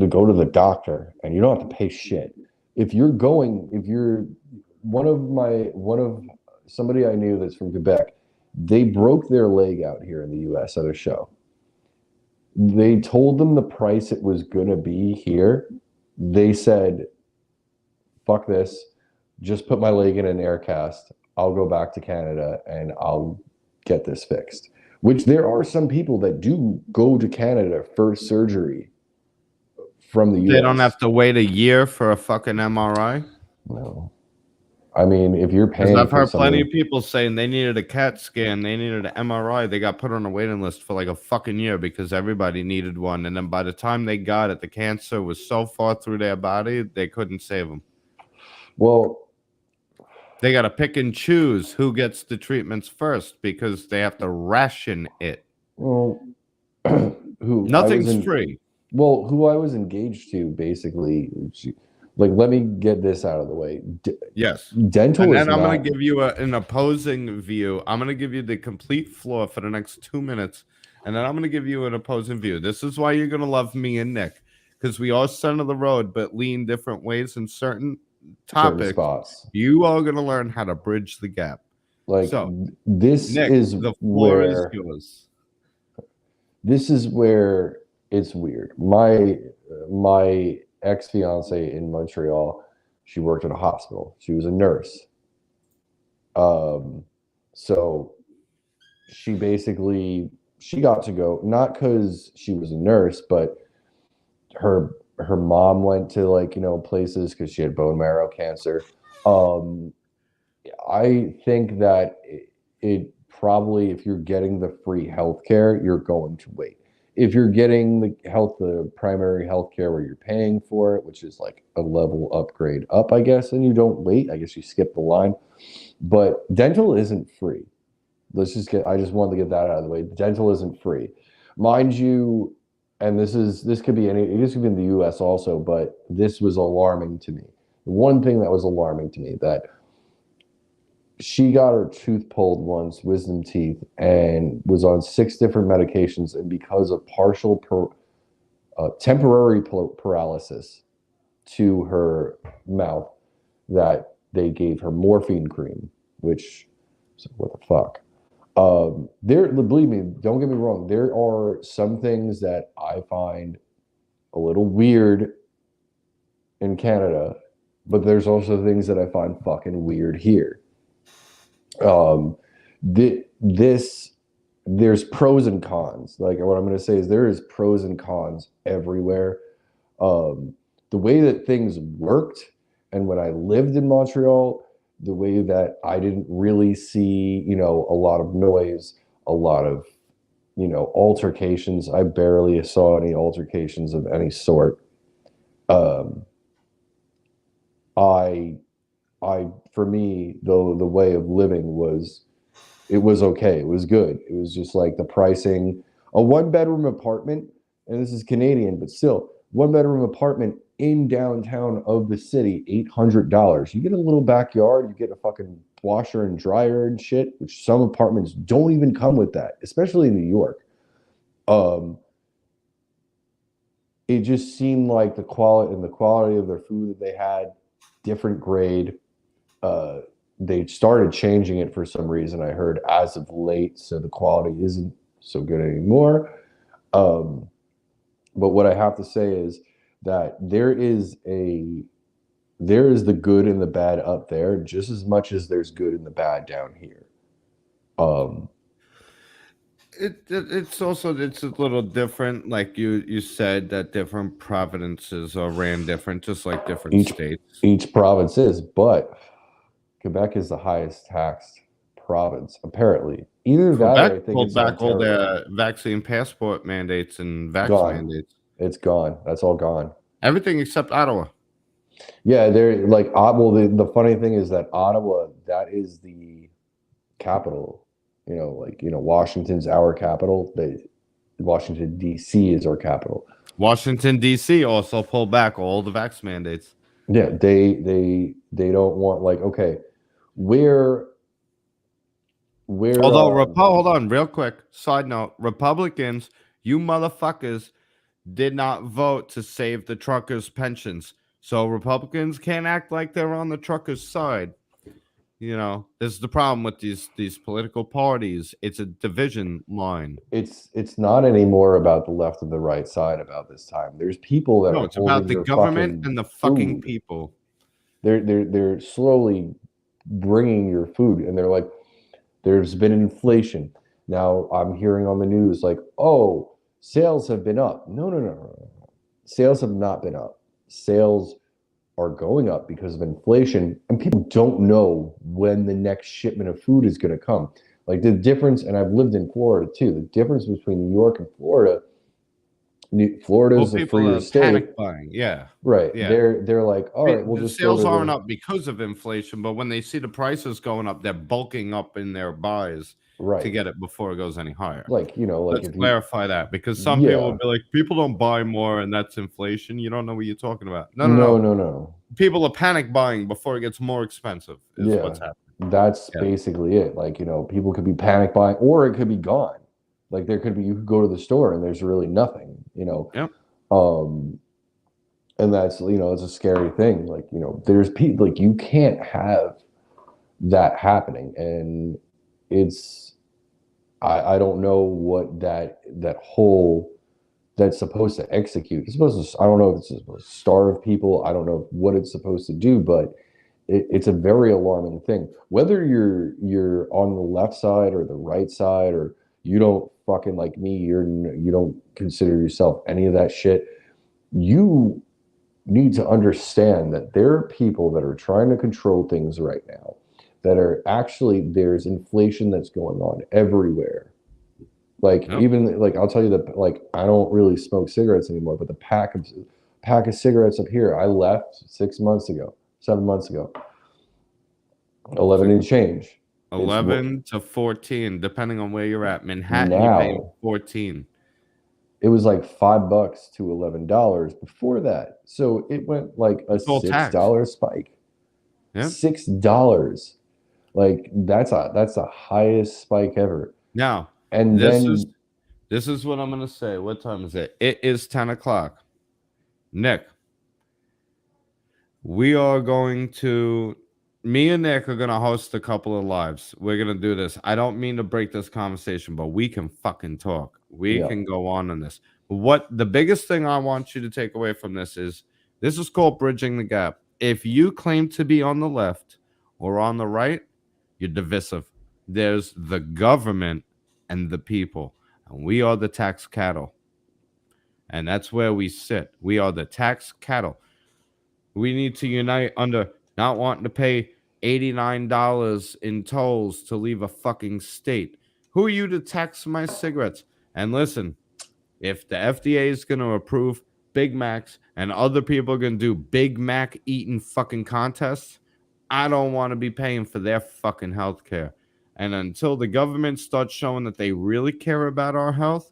[SPEAKER 3] go to the doctor and you don't have to pay shit. If you're going, if you're one of somebody I knew that's from Quebec, they broke their leg out here in the US at a show. They told them the price it was gonna be here. They said, fuck this, just put my leg in an air cast. I'll go back to Canada and I'll get this fixed. Which there are some people that do go to Canada for surgery from the US.
[SPEAKER 1] They don't have to wait a year for a fucking MRI.
[SPEAKER 3] No. I mean, if you're
[SPEAKER 1] Because
[SPEAKER 3] paying
[SPEAKER 1] I've
[SPEAKER 3] for
[SPEAKER 1] heard plenty
[SPEAKER 3] something,
[SPEAKER 1] of people saying they needed a CAT scan, they needed an MRI. They got put on a waiting list for like a fucking year because everybody needed one. And then by the time they got it, the cancer was so far through their body, they couldn't save them.
[SPEAKER 3] well,
[SPEAKER 1] They got to pick and choose who gets the treatments first because they have to ration it.
[SPEAKER 3] well
[SPEAKER 1] Nothing's free.
[SPEAKER 3] Well, who I was engaged to, basically, like, let me get this out of the way.
[SPEAKER 1] Yes.
[SPEAKER 3] Dental
[SPEAKER 1] And
[SPEAKER 3] is
[SPEAKER 1] then I'm
[SPEAKER 3] not.
[SPEAKER 1] going to give you an opposing view. I'm going to give you the complete floor for the next 2 minutes. And then I'm going to give you an opposing view. This is why you're going to love me and Nick. Because we are center of the road, but lean different ways in certain topics.
[SPEAKER 3] Spots.
[SPEAKER 1] You are going to learn how to bridge the gap.
[SPEAKER 3] Like,
[SPEAKER 1] so,
[SPEAKER 3] this
[SPEAKER 1] Nick,
[SPEAKER 3] is
[SPEAKER 1] the floor is
[SPEAKER 3] where
[SPEAKER 1] yours.
[SPEAKER 3] this is where it's weird. My ex-fiance in Montreal, she worked at a hospital. She was a nurse. So she got to go, not because she was a nurse, but her mom went to, like, places because she had bone marrow cancer. I think that it probably, if you're getting the free healthcare, you're going to wait. If you're getting the primary healthcare where you're paying for it, which is like a level upgrade up, I guess, and you don't wait, I guess you skip the line. But dental isn't free. I just wanted to get that out of the way. Dental isn't free. Mind you, and this could be in the US also, but this was alarming to me. The one thing that was alarming to me, that she got her tooth pulled once, wisdom teeth, and was on 6 different medications. And because of temporary paralysis to her mouth, that they gave her morphine cream, which, what the fuck? Believe me, don't get me wrong, there are some things that I find a little weird in Canada, but there's also things that I find fucking weird here. There's pros and cons. Like, what I'm going to say is there is pros and cons everywhere. The way that things worked, and when I lived in Montreal, the way that I didn't really see, a lot of noise, a lot of, altercations. I barely saw any altercations of any sort. For me, though, the way of living was okay. It was good. It was just like the pricing. A 1-bedroom apartment, and this is Canadian, but still, 1-bedroom apartment in downtown of the city, $800. You get a little backyard, you get a fucking washer and dryer and shit, which some apartments don't even come with that, especially in New York. It just seemed like the quality of their food that they had, different grade. They started changing it for some reason, I heard, as of late, so the quality isn't so good anymore. But what I have to say is that there is the good and the bad up there just as much as there's good and the bad down here.
[SPEAKER 1] It's a little different, like you said, that different provinces are ran different, just like different states.
[SPEAKER 3] Each province is, but Quebec is the highest taxed province, apparently. Either
[SPEAKER 1] Quebec
[SPEAKER 3] that, or I think
[SPEAKER 1] pulled
[SPEAKER 3] it's
[SPEAKER 1] back all
[SPEAKER 3] Ontario.
[SPEAKER 1] their vaccine passport mandates and vax mandates.
[SPEAKER 3] It's gone. That's all gone.
[SPEAKER 1] Everything except Ottawa.
[SPEAKER 3] Yeah, they're like, well, the funny thing is that Ottawa, that is the capital. Washington's our capital. Washington, D.C. is our capital.
[SPEAKER 1] Washington, D.C. also pulled back all the vax mandates.
[SPEAKER 3] Yeah, they don't want like okay, where where
[SPEAKER 1] Although, hold on, real quick. Side note: Republicans, you motherfuckers, did not vote to save the truckers' pensions, so Republicans can't act like they're on the truckers' side. You know, this is the problem with these political parties. It's a division line.
[SPEAKER 3] it's not anymore about the left and the right side about this time. There's people that
[SPEAKER 1] No,
[SPEAKER 3] are
[SPEAKER 1] it's about
[SPEAKER 3] holding
[SPEAKER 1] the
[SPEAKER 3] your
[SPEAKER 1] government
[SPEAKER 3] fucking
[SPEAKER 1] and the fucking
[SPEAKER 3] food.
[SPEAKER 1] people.
[SPEAKER 3] They're slowly bringing your food, and they're like, there's been inflation. Now I'm hearing on the news like, oh, sales have been up. No. Sales have not been up. Sales are going up because of inflation, and people don't know when the next shipment of food is going to come. Like the difference, and I've lived in Florida too. The difference between New York and Florida. Florida
[SPEAKER 1] Well,
[SPEAKER 3] is a
[SPEAKER 1] people
[SPEAKER 3] freer
[SPEAKER 1] are
[SPEAKER 3] state,
[SPEAKER 1] panic buying. Yeah,
[SPEAKER 3] right?
[SPEAKER 1] yeah.
[SPEAKER 3] They're like, all right, we'll
[SPEAKER 1] The
[SPEAKER 3] just go
[SPEAKER 1] sales
[SPEAKER 3] to
[SPEAKER 1] aren't
[SPEAKER 3] the
[SPEAKER 1] up because of inflation, but when they see the prices going up, they're bulking up in their buys to
[SPEAKER 3] right.
[SPEAKER 1] get it before it goes any higher.
[SPEAKER 3] Like like
[SPEAKER 1] Let's
[SPEAKER 3] if you,
[SPEAKER 1] clarify that because some people will
[SPEAKER 3] yeah,
[SPEAKER 1] be like, people don't buy more and that's inflation. You don't know what you're talking about. No, no,
[SPEAKER 3] no,
[SPEAKER 1] no.
[SPEAKER 3] no, no.
[SPEAKER 1] People are panic buying before it gets more expensive, is
[SPEAKER 3] Yeah,
[SPEAKER 1] what's happening.
[SPEAKER 3] that's
[SPEAKER 1] Yeah.
[SPEAKER 3] basically it. Like, people could be panic buying or it could be gone. Like there could be, you could go to the store and there's really nothing.
[SPEAKER 1] Yep.
[SPEAKER 3] Um, and that's, it's a scary thing. Like, there's people like you can't have that happening. And it's, I don't know what that whole that's supposed to execute. It's supposed to, I don't know if it's supposed to starve people. I don't know what it's supposed to do, but it's a very alarming thing. Whether you're on the left side or the right side, or you don't fucking like me, you don't consider yourself any of that shit. You need to understand that there are people that are trying to control things right now. That are actually there's inflation that's going on everywhere. Like
[SPEAKER 1] Yep.
[SPEAKER 3] even like I'll tell you that like I don't really smoke cigarettes anymore, but the pack of cigarettes up here I left 6 months ago, 7 months ago. 11 and change. It's
[SPEAKER 1] 11 to 14, depending on where you're at. Manhattan, you're paying
[SPEAKER 3] now
[SPEAKER 1] 14.
[SPEAKER 3] it was like $5 to $11 before that. So it went like a
[SPEAKER 1] It's all
[SPEAKER 3] six
[SPEAKER 1] tax.
[SPEAKER 3] dollar spike.
[SPEAKER 1] Yep.
[SPEAKER 3] $6. Like that's the highest spike ever.
[SPEAKER 1] Now,
[SPEAKER 3] And
[SPEAKER 1] this
[SPEAKER 3] then
[SPEAKER 1] is what I'm gonna say. What time is it? It is 10 o'clock. Nick, we are going to me and Nick are gonna host a couple of lives. We're gonna do this. I don't mean to break this conversation, but we can fucking talk. We
[SPEAKER 3] yeah,
[SPEAKER 1] can go on this. What the biggest thing I want you to take away from this is called bridging the gap. If you claim to be on the left or on the right, you're divisive. There's the government and the people, and we are the tax cattle. And that's where we sit. We are the tax cattle. We need to unite under not wanting to pay $89 in tolls to leave a fucking state. Who are you to tax my cigarettes? And listen, if the FDA is going to approve Big Macs and other people are going to do Big Mac eating fucking contests, I don't want to be paying for their fucking health care. And until the government starts showing that they really care about our health,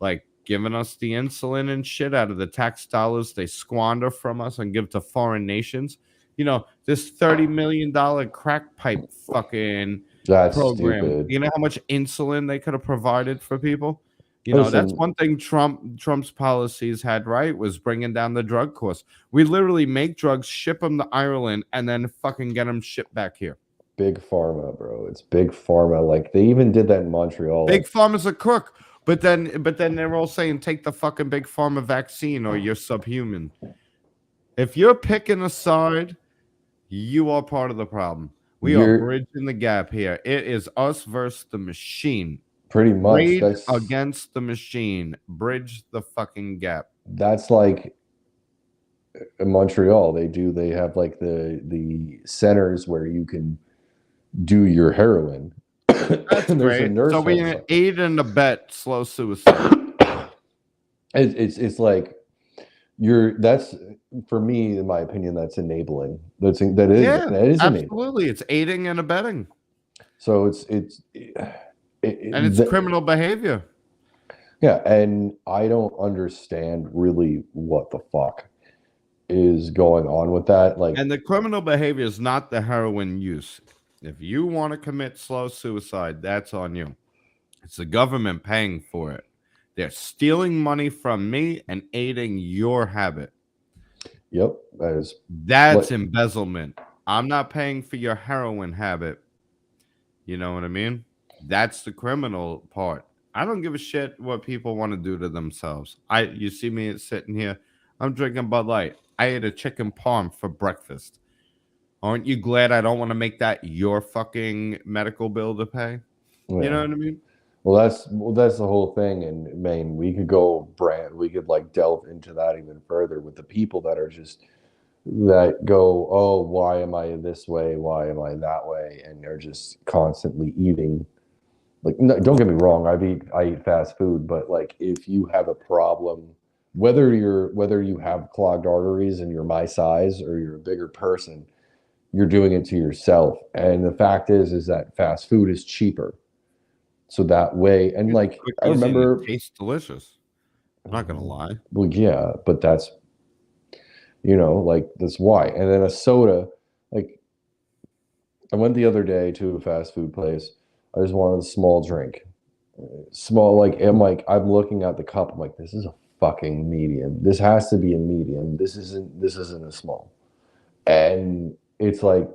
[SPEAKER 1] like giving us the insulin and shit out of the tax dollars they squander from us and give to foreign nations, this $30 million crack pipe fucking
[SPEAKER 3] that's
[SPEAKER 1] program,
[SPEAKER 3] stupid.
[SPEAKER 1] you know how much insulin they could have provided for people? That's
[SPEAKER 3] Listen,
[SPEAKER 1] one thing Trump's policies had, right, was bringing down the drug costs. We literally make drugs, ship them to Ireland, and then fucking get them shipped back here.
[SPEAKER 3] big pharma, bro. It's big pharma. Like they even did that in Montreal.
[SPEAKER 1] Big
[SPEAKER 3] Like
[SPEAKER 1] pharma's a crook, but then they're all saying take the fucking big pharma vaccine or you're subhuman. If you're picking a side, you are part of the problem. We are
[SPEAKER 3] you're
[SPEAKER 1] bridging the gap here. It is us versus the machine.
[SPEAKER 3] pretty much
[SPEAKER 1] Rage against the machine. Bridge the fucking gap.
[SPEAKER 3] that's like in Montreal. They have like the centers where you can do your heroin.
[SPEAKER 1] That's
[SPEAKER 3] And there's a
[SPEAKER 1] great.
[SPEAKER 3] nurse
[SPEAKER 1] So we
[SPEAKER 3] website.
[SPEAKER 1] aid and abet slow suicide.
[SPEAKER 3] It's like that's for me, in my opinion, that's enabling. That
[SPEAKER 1] Yeah,
[SPEAKER 3] is enabling.
[SPEAKER 1] absolutely. It's aiding and abetting.
[SPEAKER 3] So
[SPEAKER 1] And it's criminal behavior.
[SPEAKER 3] yeah, and I don't understand really what the fuck. is going on with that. Like,
[SPEAKER 1] And the criminal behavior is not the heroin use. If you want to commit slow suicide, that's on you. It's the government paying for it. They're stealing money from me and aiding your habit.
[SPEAKER 3] yep, that is
[SPEAKER 1] That's
[SPEAKER 3] what.
[SPEAKER 1] embezzlement. I'm not paying for your heroin habit. You know what I mean? That's the criminal part. I don't give a shit what people want to do to themselves. You see me sitting here, I'm drinking Bud Light. I ate a chicken parm for breakfast. Aren't you glad I don't want to make that your fucking medical bill to pay? You know
[SPEAKER 3] Yeah.
[SPEAKER 1] what I mean?
[SPEAKER 3] Well, that's the whole thing. And man, we could like delve into that even further with the people that are just that go, oh, why am I this way? Why am I that way? And they're just constantly eating. Like, no, don't get me wrong, I eat fast food, but like if you have a problem, whether you have clogged arteries and you're my size or you're a bigger person, you're doing it to yourself. And the fact is that fast food is cheaper. So that way, and
[SPEAKER 1] It's
[SPEAKER 3] like
[SPEAKER 1] quick,
[SPEAKER 3] I
[SPEAKER 1] easy, and it
[SPEAKER 3] remember,
[SPEAKER 1] tastes delicious. I'm not gonna lie.
[SPEAKER 3] well, yeah, but that's like that's why. And then a soda, like I went the other day to a fast food place. I just wanted a small drink. Small, I'm looking at the cup. I'm like, this is a fucking medium. This has to be a medium. This isn't a small. And it's like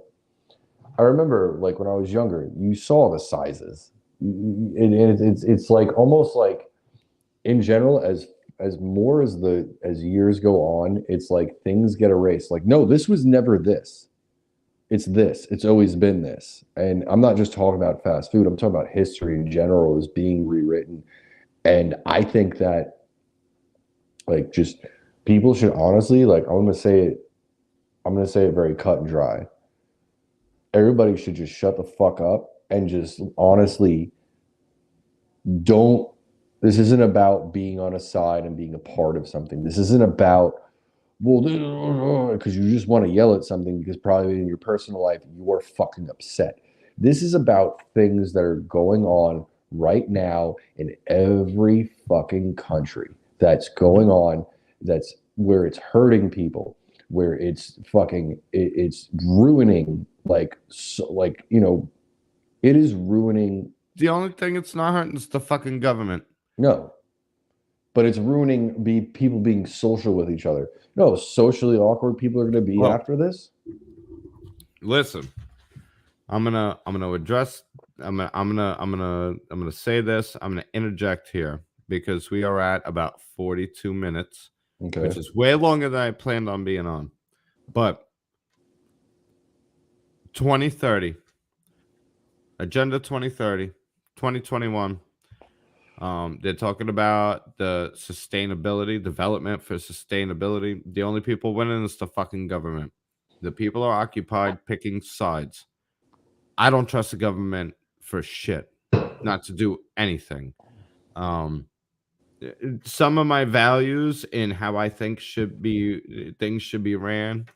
[SPEAKER 3] I remember like when I was younger, you saw the sizes. It's like almost like in general as more as years go on, it's like things get erased. Like, no, this was never this. It's this. It's always been this. And I'm not just talking about fast food. I'm talking about history in general is being rewritten. And I think that like just people should honestly like I'm gonna say it very cut and dry. Everybody should just shut the fuck up and just honestly don't. This isn't about being on a side and being a part of something. This isn't about, well, because you just want to yell at something because probably in your personal life you're fucking upset. This is about things that are going on right now in every fucking country that's going on, that's where it's hurting people, where it's it's ruining it is ruining.
[SPEAKER 1] The only thing it's not hurting is the fucking government.
[SPEAKER 3] No, but it's ruining people being social with each other. No, socially awkward people are going to be after this.
[SPEAKER 1] Listen, I'm gonna address. I'm gonna say this. I'm gonna interject here because we are at about 42 minutes,
[SPEAKER 3] Okay.
[SPEAKER 1] which is way longer than I planned on being on. But 2030, Agenda 2030, 2021. They're talking about the sustainability, development for sustainability. The only people winning is the fucking government. The people are occupied picking sides. I don't trust the government for shit, not to do anything. Um, some of my values in how I think things should be ran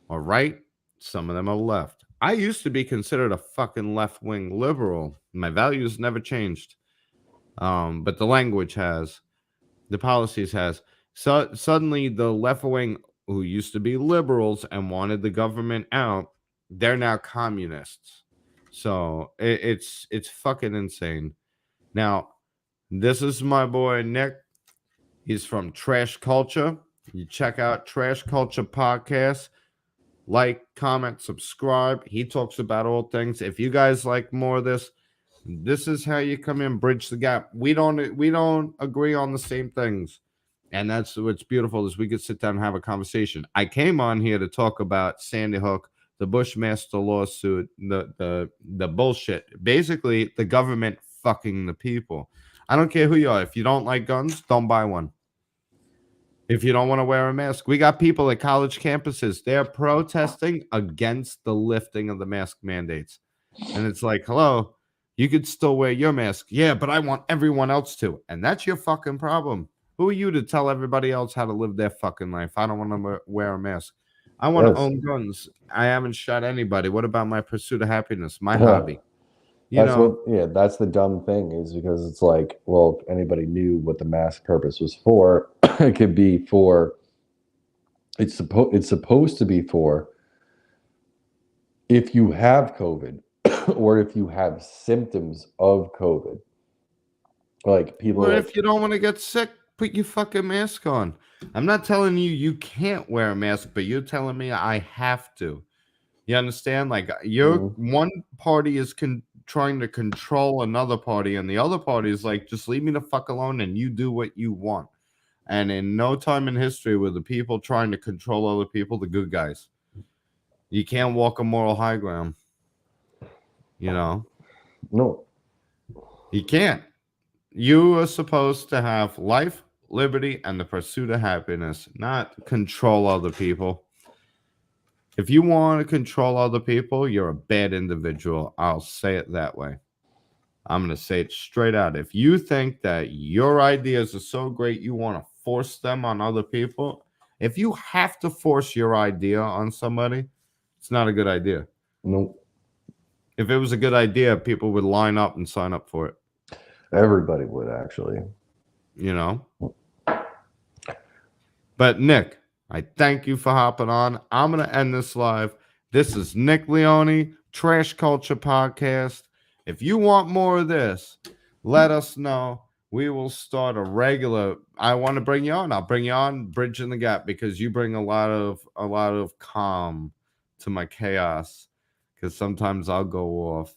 [SPEAKER 1] are right. Some of them are left. I used to be considered a fucking left wing liberal. My values never changed. But the language has, the policies has. So suddenly the left wing, who used to be liberals and wanted the government out, they're now communists. So it's fucking insane. Now, this is my boy Nick. He's from Trash Culture. You check out Trash Culture Podcast. Like, comment, subscribe. He talks about all things. If you guys like more of this is how you come in, bridge the gap. We don't agree on the same things, and that's what's beautiful is we could sit down and have a conversation. I came on here to talk about Sandy Hook, the Bushmaster lawsuit, the bullshit. Basically, the government fucking the people. I don't care who you are. If you don't like guns, don't buy one. If you don't want to wear a mask, we got people at college campuses. They're protesting against the lifting of the mask mandates, and it's like, hello. You could still wear your mask. Yeah, but I want everyone else to. And that's your fucking problem. Who are you to tell everybody else how to live their fucking life? I don't want to wear a mask. I want to own guns. I haven't shot anybody. What about my pursuit of happiness? My hobby.
[SPEAKER 3] That's the dumb thing is because it's like, well, if anybody knew what the mask purpose was for, it could be for it's supposed to be for if you have COVID or if you have symptoms of COVID. Like people
[SPEAKER 1] Or
[SPEAKER 3] are
[SPEAKER 1] if
[SPEAKER 3] like,
[SPEAKER 1] you don't want to get sick, put your fucking mask on. I'm not telling you you can't wear a mask, but you're telling me I have to. You understand? Like you're
[SPEAKER 3] Mhm.
[SPEAKER 1] one party is trying to control another party, and the other party is like, just leave me the fuck alone and you do what you want. And in no time in history were the people trying to control other people the good guys. You can't walk a moral high ground. You know,
[SPEAKER 3] no,
[SPEAKER 1] you can't. You are supposed to have life, liberty, and the pursuit of happiness, not control other people. If you want to control other people, you're a bad individual. I'll say it that way. I'm going to say it straight out. If you think that your ideas are so great, you want to force them on other people, if you have to force your idea on somebody, it's not a good idea.
[SPEAKER 3] no.
[SPEAKER 1] If it was a good idea, people would line up and sign up for it,
[SPEAKER 3] Everybody would actually.
[SPEAKER 1] you know? But Nick, I thank you for hopping on. I'm going to end this live. This is Nick Leone, Trash Culture Podcast. If you want more of this, let us know. We will start a regular. I want to bring you on. I'll bring you on, bridging the gap, because you bring a lot of calm to my chaos. Because sometimes I'll go off,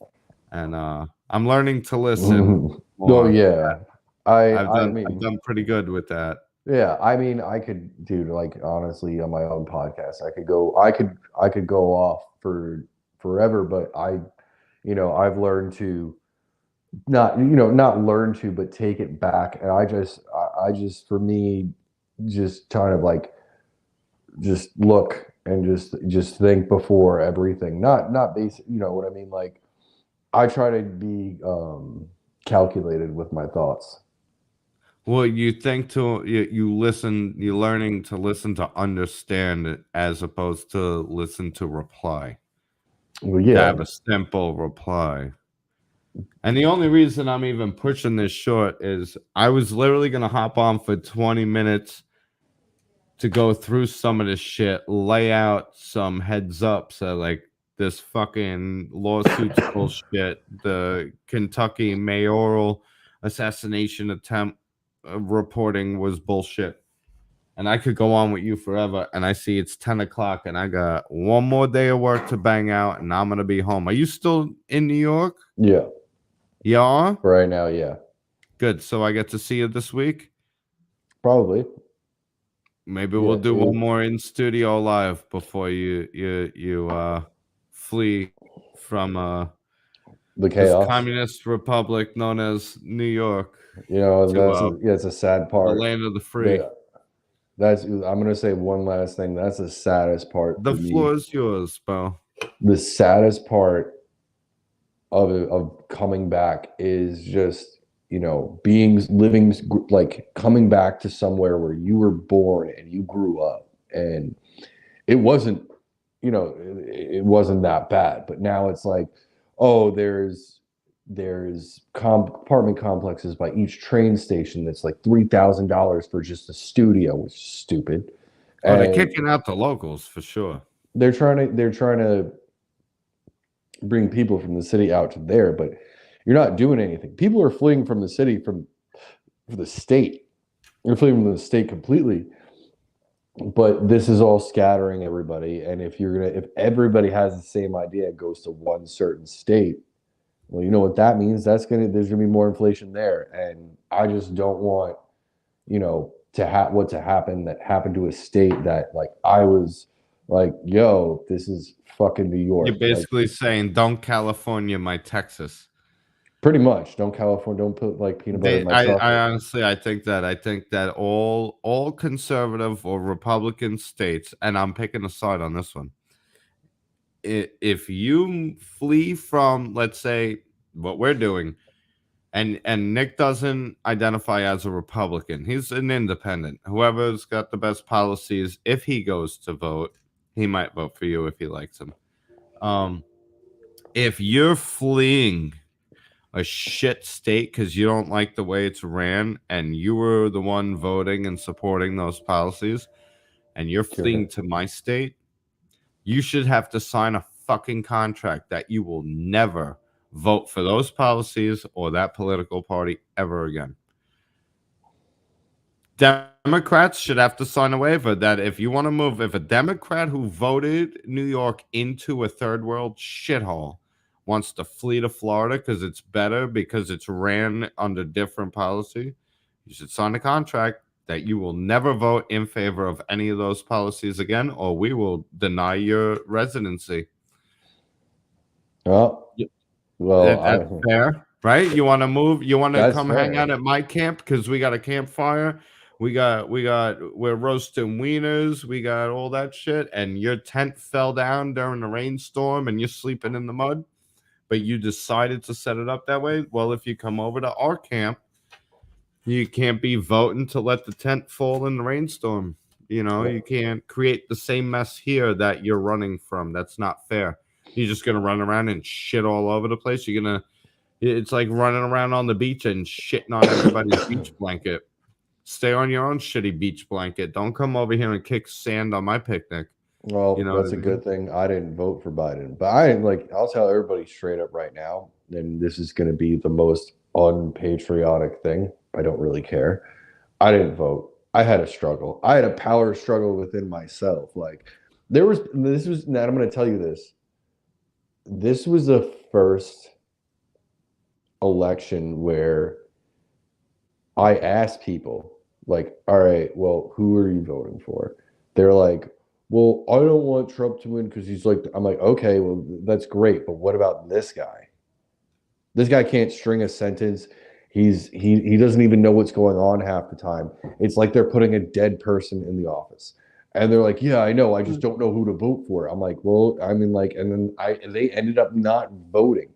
[SPEAKER 1] and I'm learning to listen
[SPEAKER 3] Oh
[SPEAKER 1] more.
[SPEAKER 3] yeah,
[SPEAKER 1] I've
[SPEAKER 3] I
[SPEAKER 1] I've
[SPEAKER 3] mean,
[SPEAKER 1] done pretty good with that.
[SPEAKER 3] yeah, I mean, I could, dude, like honestly, on my own podcast, I could go off for forever, but I've learned to not learn to, but take it back, and I just, for me, just kind of like just look and just think before everything, not basic, you know what I mean? Like I try to be calculated with my thoughts.
[SPEAKER 1] Well, you think to you listen, you're learning to listen to understand it as opposed to listen to reply.
[SPEAKER 3] Well,
[SPEAKER 1] To
[SPEAKER 3] yeah,
[SPEAKER 1] have a simple reply. And the only reason I'm even pushing this short is I was literally gonna hop on for 20 minutes to go through some of this shit, lay out some heads ups that like this fucking lawsuit's bullshit, the Kentucky mayoral assassination attempt reporting was bullshit. And I could go on with you forever. And I see it's 10 o'clock and I got one more day of work to bang out and I'm going to be home. Are you still in New York?
[SPEAKER 3] yeah,
[SPEAKER 1] Yeah.
[SPEAKER 3] right now, yeah,
[SPEAKER 1] Good. So I get to see you this week.
[SPEAKER 3] probably,
[SPEAKER 1] Maybe we'll
[SPEAKER 3] yeah,
[SPEAKER 1] do one more in studio live before you flee from
[SPEAKER 3] the
[SPEAKER 1] this
[SPEAKER 3] chaos.
[SPEAKER 1] communist republic known as New York to
[SPEAKER 3] It's a sad
[SPEAKER 1] the
[SPEAKER 3] part.
[SPEAKER 1] land of the free.
[SPEAKER 3] The I'm gonna say one last thing. That's the saddest part
[SPEAKER 1] The
[SPEAKER 3] for me.
[SPEAKER 1] floor is yours, bro.
[SPEAKER 3] The saddest part of coming back is just being living, like coming back to somewhere where you were born and you grew up, and it wasn't it wasn't that bad, but now it's like, oh, there's apartment complexes by each train station that's like $3,000 for just a studio, which is stupid.
[SPEAKER 1] Oh, they're
[SPEAKER 3] And
[SPEAKER 1] kicking out the locals for sure.
[SPEAKER 3] they're trying to bring people from the city out to there, but you're not doing anything. People are fleeing from the city for the state. They're fleeing from the state completely. But this is all scattering everybody. And if everybody has the same idea, it goes to one certain state. Well, you know what that means? There's gonna be more inflation there. And I just don't want, to happen that happened to a state that, like, I was like, yo, this is fucking New
[SPEAKER 1] You're
[SPEAKER 3] York. Like,
[SPEAKER 1] basically saying, "Don't California my Texas."
[SPEAKER 3] pretty much, don't put like peanut butter in my
[SPEAKER 1] I
[SPEAKER 3] chocolate.
[SPEAKER 1] honestly, I think that all conservative or Republican states, and I'm picking a side on this one. If you flee from, let's say, what we're doing, and Nick doesn't identify as a Republican, he's an independent. Whoever's got the best policies, if he goes to vote, he might vote for you if he likes him. Um, if you're fleeing a shit state because you don't like the way it's ran and you were the one voting and supporting those policies, and you're fleeing to my state, you should have to sign a fucking contract that you will never vote for those policies or that political party ever again. Democrats should have to sign a waiver that if you want to move, if a Democrat who voted New York into a third world shithole wants to flee to Florida because it's better, because it's ran under different policy, you should sign a contract that you will never vote in favor of any of those policies again, or we will deny your residency.
[SPEAKER 3] Well,
[SPEAKER 1] That's fair, right? You want to move? You want to
[SPEAKER 3] That's
[SPEAKER 1] come hang
[SPEAKER 3] fair.
[SPEAKER 1] out at my camp because we got a campfire. We're roasting wieners. We got all that shit, and your tent fell down during a rainstorm, and you're sleeping in the mud. But you decided to set it up that way. Well, if you come over to our camp, you can't be voting to let the tent fall in the rainstorm. You know, you can't create the same mess here that you're running from. That's not fair. You're just gonna run around and shit all over the place. It's like running around on the beach and shitting on everybody's beach blanket. Stay on your own shitty beach blanket. Don't come over here and kick sand on my picnic.
[SPEAKER 3] Well,
[SPEAKER 1] You know
[SPEAKER 3] that's
[SPEAKER 1] what
[SPEAKER 3] a
[SPEAKER 1] I mean?
[SPEAKER 3] good thing I didn't vote for Biden. But I didn't like, I'll tell everybody straight up right now, and this is going to be the most unpatriotic thing. I don't really care. I didn't vote. I had a struggle. I had a power struggle within myself. Like, and I'm going to tell you this. This was the first election where I asked people, like, all right, well, who are you voting for? They're like, well, I don't want Trump to win because he's like, I'm like, okay, well, that's great, but what about this guy? This guy can't string a sentence. He doesn't even know what's going on half the time. It's like they're putting a dead person in the office. And they're like, yeah, I know, I just don't know who to vote for. I'm like, well, I mean, like, and then they ended up not voting.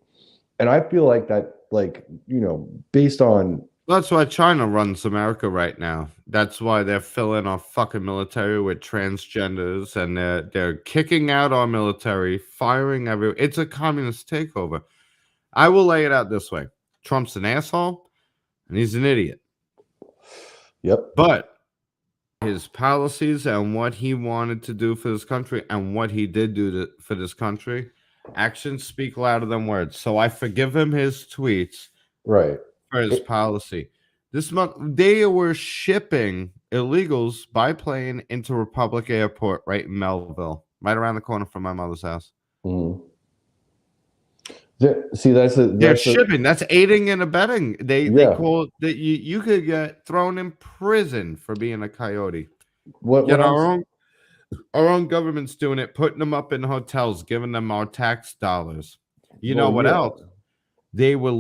[SPEAKER 3] And I feel like that, like, you know, based on
[SPEAKER 1] That's why China runs America right now. That's why they're filling our fucking military with transgenders, and they're kicking out our military, firing every. It's a communist takeover. I will lay it out this way: Trump's an asshole, and he's an idiot.
[SPEAKER 3] Yep.
[SPEAKER 1] But his policies and what he wanted to do for this country and what he did do for this country, actions speak louder than words. So I forgive him his tweets.
[SPEAKER 3] Right.
[SPEAKER 1] For his policy. This month, they were shipping illegals by plane into Republic Airport right in Melville, right around the corner from my mother's house.
[SPEAKER 3] Mm-hmm. See,
[SPEAKER 1] They're shipping. That's aiding and abetting. They call it that you could get thrown in prison for being a coyote. Yet our own government's doing it, putting them up in hotels, giving them our tax dollars. You know what else? They were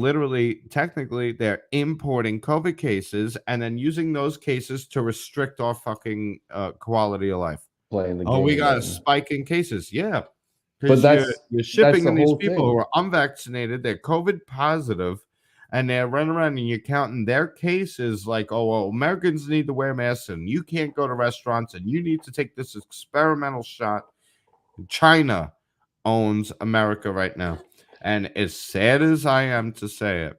[SPEAKER 1] technically, they're importing COVID cases and then using those cases to restrict our fucking quality of life.
[SPEAKER 3] Playing the game.
[SPEAKER 1] We got a spike in cases. Yeah.
[SPEAKER 3] But
[SPEAKER 1] you're shipping in these people who are unvaccinated, they're COVID positive, and they're running around and you're counting their cases like, oh, well, Americans need to wear masks and you can't go to restaurants and you need to take this experimental shot. China owns America right now. And as sad as I am to say it,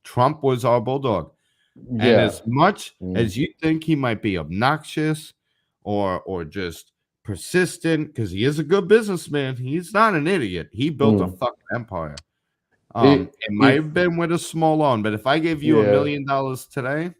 [SPEAKER 1] Trump was our bulldog. Yeah. And as much as you think he might be obnoxious or just persistent, because he is a good businessman, he's not an idiot. He built a fucking empire. It might have been with a small loan, but if I gave you $1 million today,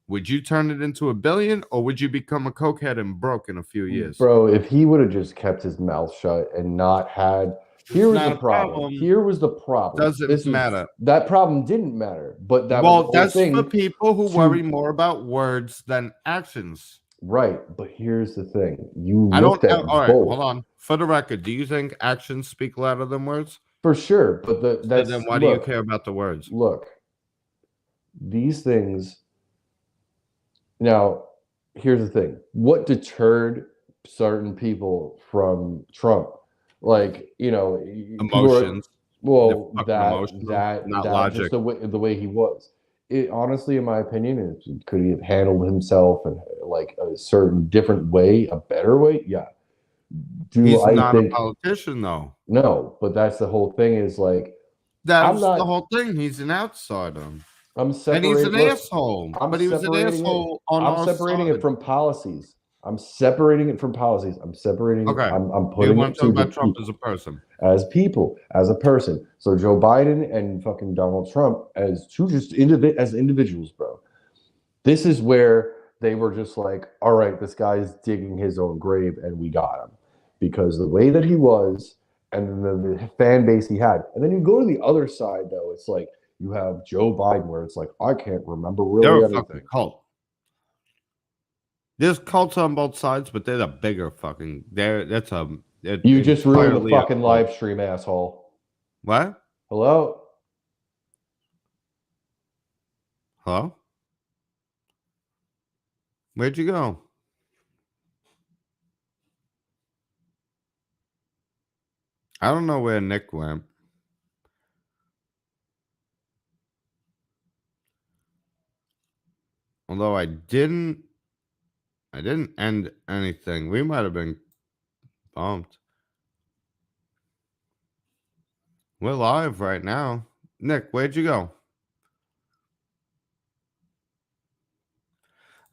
[SPEAKER 1] would you turn it into $1 billion, or would you become a cokehead and broke in a few years?
[SPEAKER 3] Bro, if he would have just kept his mouth shut and not had... Here was the problem. Here was the problem.
[SPEAKER 1] Doesn't matter.
[SPEAKER 3] That problem didn't matter, but
[SPEAKER 1] that's for people who worry more about words than actions.
[SPEAKER 3] Right, but here's the thing. All right,
[SPEAKER 1] hold on. For the record, do you think actions speak louder than words?
[SPEAKER 3] For sure, but
[SPEAKER 1] then why do you care about the words?
[SPEAKER 3] Look, these things. Now, here's the thing. What deterred certain people from Trump? Like, you know,
[SPEAKER 1] emotions.
[SPEAKER 3] That
[SPEAKER 1] logic.
[SPEAKER 3] Just the way he was. It honestly, in my opinion, could he have handled himself in like a certain different way, a better way? Yeah.
[SPEAKER 1] He's not a politician, though.
[SPEAKER 3] No, but that's the whole thing. Is like
[SPEAKER 1] that's the whole thing. He's an outsider.
[SPEAKER 3] I'm separating.
[SPEAKER 1] And he's an asshole. But he was an asshole on our side.
[SPEAKER 3] I'm separating it from policies. I'm separating it from policies. I'm separating.
[SPEAKER 1] Okay.
[SPEAKER 3] I'm
[SPEAKER 1] You
[SPEAKER 3] putting
[SPEAKER 1] want
[SPEAKER 3] it
[SPEAKER 1] to talk
[SPEAKER 3] to the
[SPEAKER 1] about Trump
[SPEAKER 3] people.
[SPEAKER 1] as a person?
[SPEAKER 3] As people, as a person. So Joe Biden and fucking Donald Trump as two just as individuals, bro. This is where they were just like, all right, this guy's digging his own grave, and we got him because the way that he was, and then the fan base he had, and then you go to the other side though. It's like you have Joe Biden, where it's like I can't remember
[SPEAKER 1] They're
[SPEAKER 3] really
[SPEAKER 1] a
[SPEAKER 3] anything.
[SPEAKER 1] fucking cult. There's cults on both sides, but they're the bigger fucking. That's a.
[SPEAKER 3] You just ruined the
[SPEAKER 1] entirely a
[SPEAKER 3] fucking
[SPEAKER 1] cult.
[SPEAKER 3] live stream, asshole.
[SPEAKER 1] What?
[SPEAKER 3] Hello?
[SPEAKER 1] Hello? Where'd you go? I don't know where Nick went. Although I didn't end anything. We might have been bumped. We're live right now. Nick, where'd you go?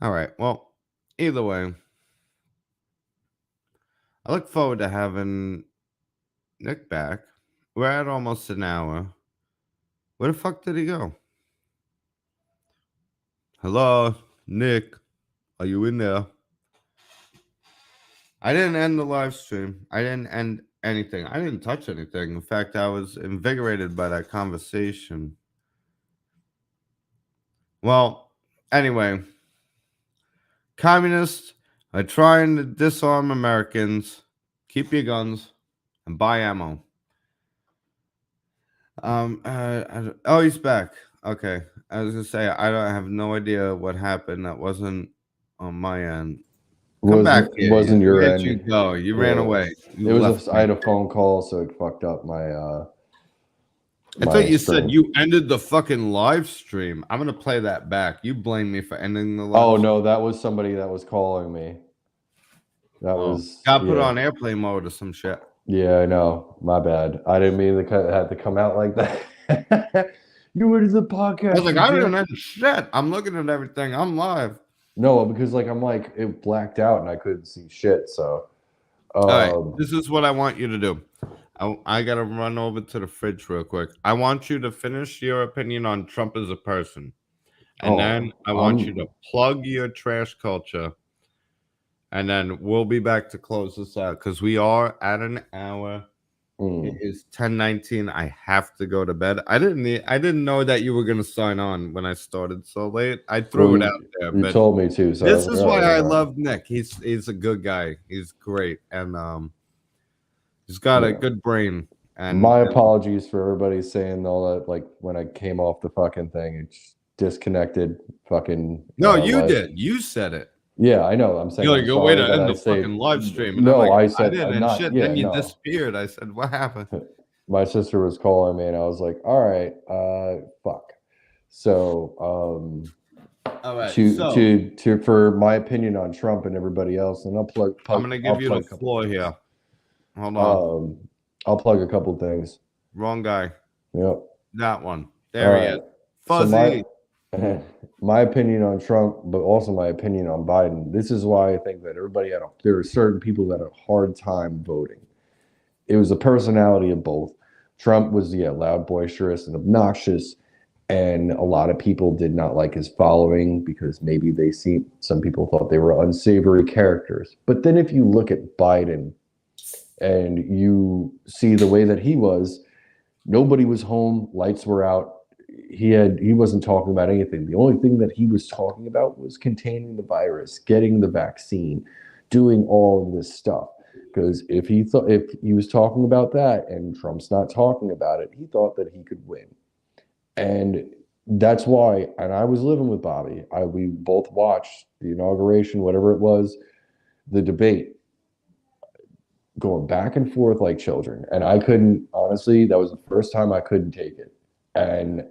[SPEAKER 1] All right. Well, either way, I look forward to having Nick back. We're at almost an hour. Where the fuck did he go? Hello, Nick. Are you in there? I didn't end the live stream. I didn't end anything. I didn't touch anything. In fact, I was invigorated by that conversation. Well, anyway, communists are trying to disarm Americans. Keep your guns and buy ammo. Oh, he's back. Okay. I was gonna say I don't have no idea what happened. That wasn't on my end. Come back here.
[SPEAKER 3] Wasn't your
[SPEAKER 1] Where'd
[SPEAKER 3] end.
[SPEAKER 1] you go? You ran away. You
[SPEAKER 3] It was
[SPEAKER 1] left
[SPEAKER 3] I had a phone call, so it fucked up my
[SPEAKER 1] I
[SPEAKER 3] my
[SPEAKER 1] thought you
[SPEAKER 3] stream.
[SPEAKER 1] said you ended the fucking live stream. I'm gonna play that back. You blame me for ending the live
[SPEAKER 3] Oh
[SPEAKER 1] stream.
[SPEAKER 3] no, that was somebody that was calling me. That was
[SPEAKER 1] got put on airplane mode or some shit.
[SPEAKER 3] Yeah, I know. My bad. I didn't mean to had to come out like that. You were the podcast.
[SPEAKER 1] I was like, I didn't end shit. I'm looking at everything. I'm live.
[SPEAKER 3] No, because like I'm like it blacked out and I couldn't see shit. So
[SPEAKER 1] all right, this is what I want you to do. I gotta run over to the fridge real quick. I want you to finish your opinion on Trump as a person, and then I want you to plug your trash culture, and then we'll be back to close this out because we are at an hour. It is 10:19. I have to go to bed. I didn't know that you were gonna sign on when I started so late. I threw it out there.
[SPEAKER 3] You told me to. So
[SPEAKER 1] this is why I love Nick. He's a good guy. He's great, and he's got a good brain. And
[SPEAKER 3] my apologies for everybody saying all that. Like when I came off the fucking thing, it's disconnected. Fucking
[SPEAKER 1] no, you did. You said it.
[SPEAKER 3] Yeah, I know. I'm saying
[SPEAKER 1] you're like, go way to end the fucking live stream. And
[SPEAKER 3] no,
[SPEAKER 1] I'm like,
[SPEAKER 3] I said
[SPEAKER 1] I didn't.
[SPEAKER 3] not,
[SPEAKER 1] shit.
[SPEAKER 3] Yeah,
[SPEAKER 1] then you
[SPEAKER 3] no.
[SPEAKER 1] disappeared. I said, what happened?
[SPEAKER 3] My sister was calling me, and I was like, all right, fuck. So,
[SPEAKER 1] all right.
[SPEAKER 3] To for my opinion on Trump and everybody else, and I'm
[SPEAKER 1] gonna give you the floor here. Hold on.
[SPEAKER 3] I'll plug a couple things.
[SPEAKER 1] Wrong guy.
[SPEAKER 3] Yep.
[SPEAKER 1] That one. There he is.
[SPEAKER 3] So
[SPEAKER 1] Fuzzy.
[SPEAKER 3] my opinion on Trump, but also my opinion on Biden. This is why I think that there are certain people that had a hard time voting. It was the personality of both. Trump was loud, boisterous, and obnoxious, and a lot of people did not like his following because maybe some people thought they were unsavory characters. But then if you look at Biden and you see the way that he was, nobody was home, lights were out. He wasn't talking about anything. The only thing that he was talking about was containing the virus, getting the vaccine, doing all of this stuff. Because if he was talking about that and Trump's not talking about it, he thought that he could win. And that's why, and I was living with Bobby. We both watched the inauguration, whatever it was, the debate, going back and forth like children. And I couldn't, honestly, that was the first time I couldn't take it. And,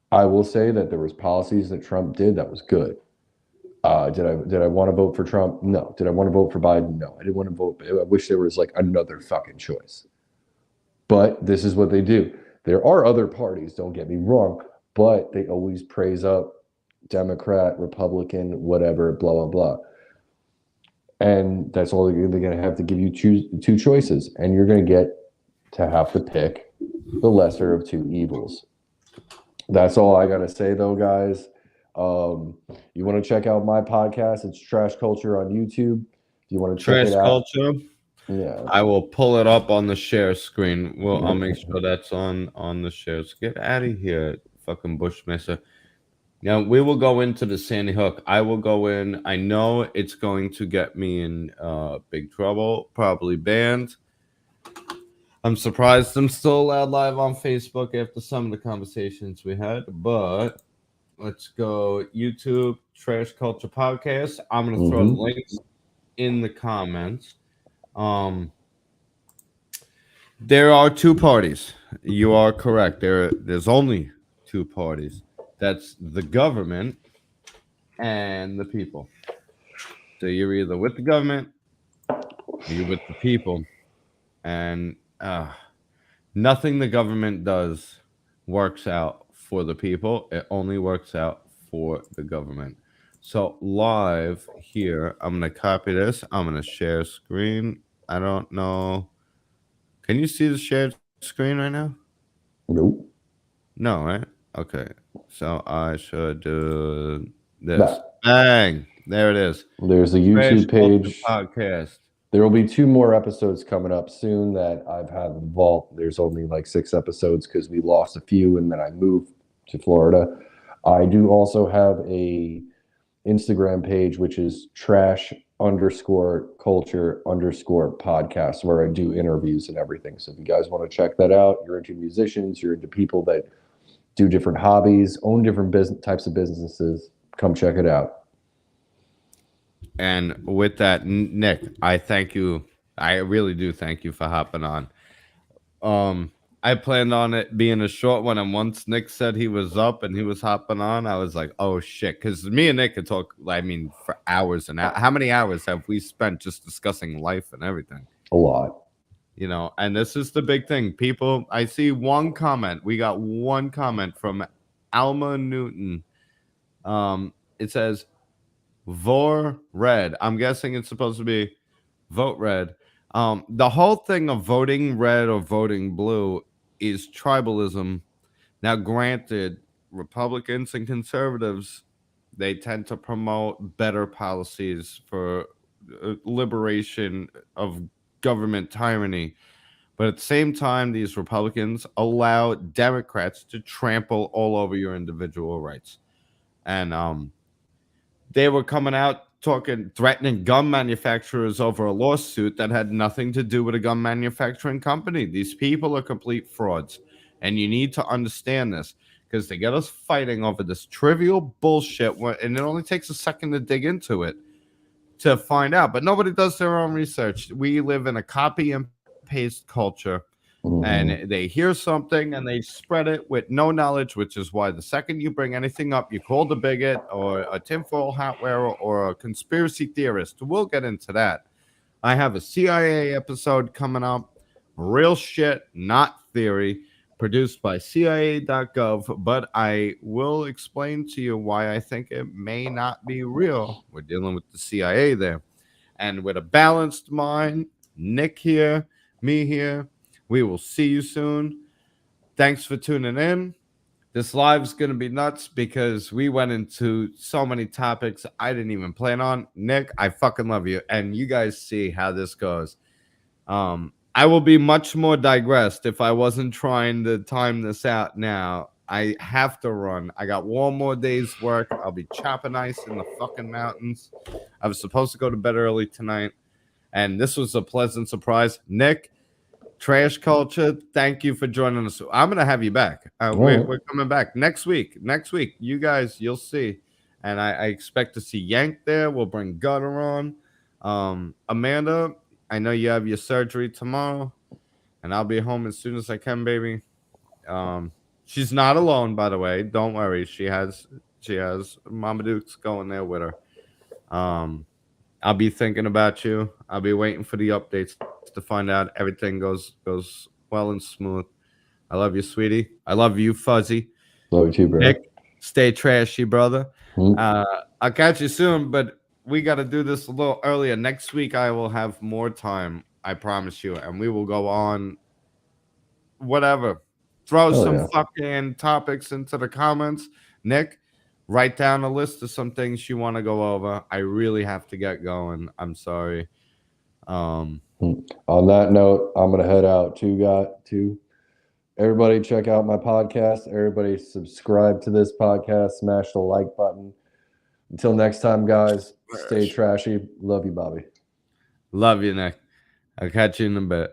[SPEAKER 3] I will say that there was policies that Trump did that was good. Did I want to vote for Trump? No. Did I want to vote for Biden? No. I didn't want to vote. I wish there was like another fucking choice. But this is what they do. There are other parties, don't get me wrong, but they always praise up Democrat, Republican, whatever, blah, blah, blah. and that's all they're going to have to give you two choices, and you're going to get to have to pick the lesser of two evils. That's all I got to say, though, guys. You want to check out my podcast? It's Trash Culture on YouTube. If you want to check
[SPEAKER 1] Trash
[SPEAKER 3] it out,
[SPEAKER 1] culture.
[SPEAKER 3] yeah.
[SPEAKER 1] I will pull it up on the share screen. Well, I'll make sure that's on the shares. Get out of here, fucking Bushmaster. Now we will go into the Sandy Hook. I will go in. I know it's going to get me in big trouble, probably banned. I'm surprised I'm still allowed live on Facebook after some of the conversations we had, but let's go YouTube Trash Culture Podcast. I'm gonna throw links in the comments. There are two parties. You are correct. There's only two parties. That's the government and the people. So you're either with the government or you're with the people. And nothing the government does works out for the people. It only works out for the government. So live here, I'm going to copy this. I'm going to share screen. I don't know. Can you see the shared screen right now?
[SPEAKER 3] Nope.
[SPEAKER 1] No, right? Okay. So I should do this.
[SPEAKER 3] Nah.
[SPEAKER 1] Bang. There it is.
[SPEAKER 3] There's a YouTube page.
[SPEAKER 1] Podcast.
[SPEAKER 3] There will be 2 more episodes coming up soon that I've had in the vault. There's only like 6 episodes because we lost a few and then I moved to Florida. I do also have a Instagram page, which is trash_culture_podcast, where I do interviews and everything. So if you guys want to check that out, you're into musicians, you're into people that do different hobbies, own different types of businesses, come check it out.
[SPEAKER 1] And with that, Nick, I thank you. I really do thank you for hopping on. I planned on it being a short one, and once Nick said he was up and he was hopping on, I was like, "Oh shit!" Because me and Nick could talk. I mean, for hours and hours. How many hours have we spent just discussing life and everything?
[SPEAKER 3] A lot.
[SPEAKER 1] You know, and this is the big thing. People, I see one comment. We got one comment from Alma Newton. It says, "Vor red." I'm guessing it's supposed to be vote red. The whole thing of voting red or voting blue is tribalism. Now, granted, Republicans and conservatives, they tend to promote better policies for liberation of government tyranny. But at the same time, these Republicans allow Democrats to trample all over your individual rights. And they were coming out talking, threatening gun manufacturers over a lawsuit that had nothing to do with a gun manufacturing company. These people are complete frauds. And you need to understand this because they get us fighting over this trivial bullshit. And it only takes a second to dig into it to find out. But nobody does their own research. We live in a copy and paste culture. And they hear something and they spread it with no knowledge, which is why the second you bring anything up, you call the bigot or a tinfoil hat wearer or a conspiracy theorist. We'll get into that. I have a CIA episode coming up. Real shit, not theory, produced by CIA.gov. But I will explain to you why I think it may not be real. We're dealing with the CIA there. And with a balanced mind, Nick here, me here. We will see you soon. Thanks for tuning in. This live is going to be nuts because we went into so many topics I didn't even plan on. Nick, I fucking love you. And you guys see how this goes. I will be much more digressed if I wasn't trying to time this out now. I have to run. I got one more day's work. I'll be chopping ice in the fucking mountains. I was supposed to go to bed early tonight. And this was a pleasant surprise. Nick, Trash Culture, thank you for joining us. I'm going to have you back. We're coming back next week. Next week, you guys, you'll see. And I expect to see Yank there. We'll bring Gutter on. Amanda, I know you have your surgery tomorrow. And I'll be home as soon as I can, baby. She's not alone, by the way. Don't worry. She has Mama Duke's going there with her. I'll be thinking about you. I'll be waiting for the updates to find out everything goes well and smooth. I love you, sweetie. I love you, Fuzzy.
[SPEAKER 3] Love you too, bro.
[SPEAKER 1] Nick, stay trashy, brother. I'll catch you soon, but we got to do this a little earlier. Next week, I will have more time. I promise you, and we will go on whatever. Throw
[SPEAKER 3] Oh,
[SPEAKER 1] some
[SPEAKER 3] yeah.
[SPEAKER 1] fucking topics into the comments. Nick, write down a list of some things you want to go over. I really have to get going. I'm sorry.
[SPEAKER 3] On that note, I'm gonna head out too. Everybody check out my podcast. Everybody subscribe to this podcast. Smash the like button. Until next time, guys, stay trashy. Love you, Bobby.
[SPEAKER 1] Love you, Nick. I'll catch you in a bit.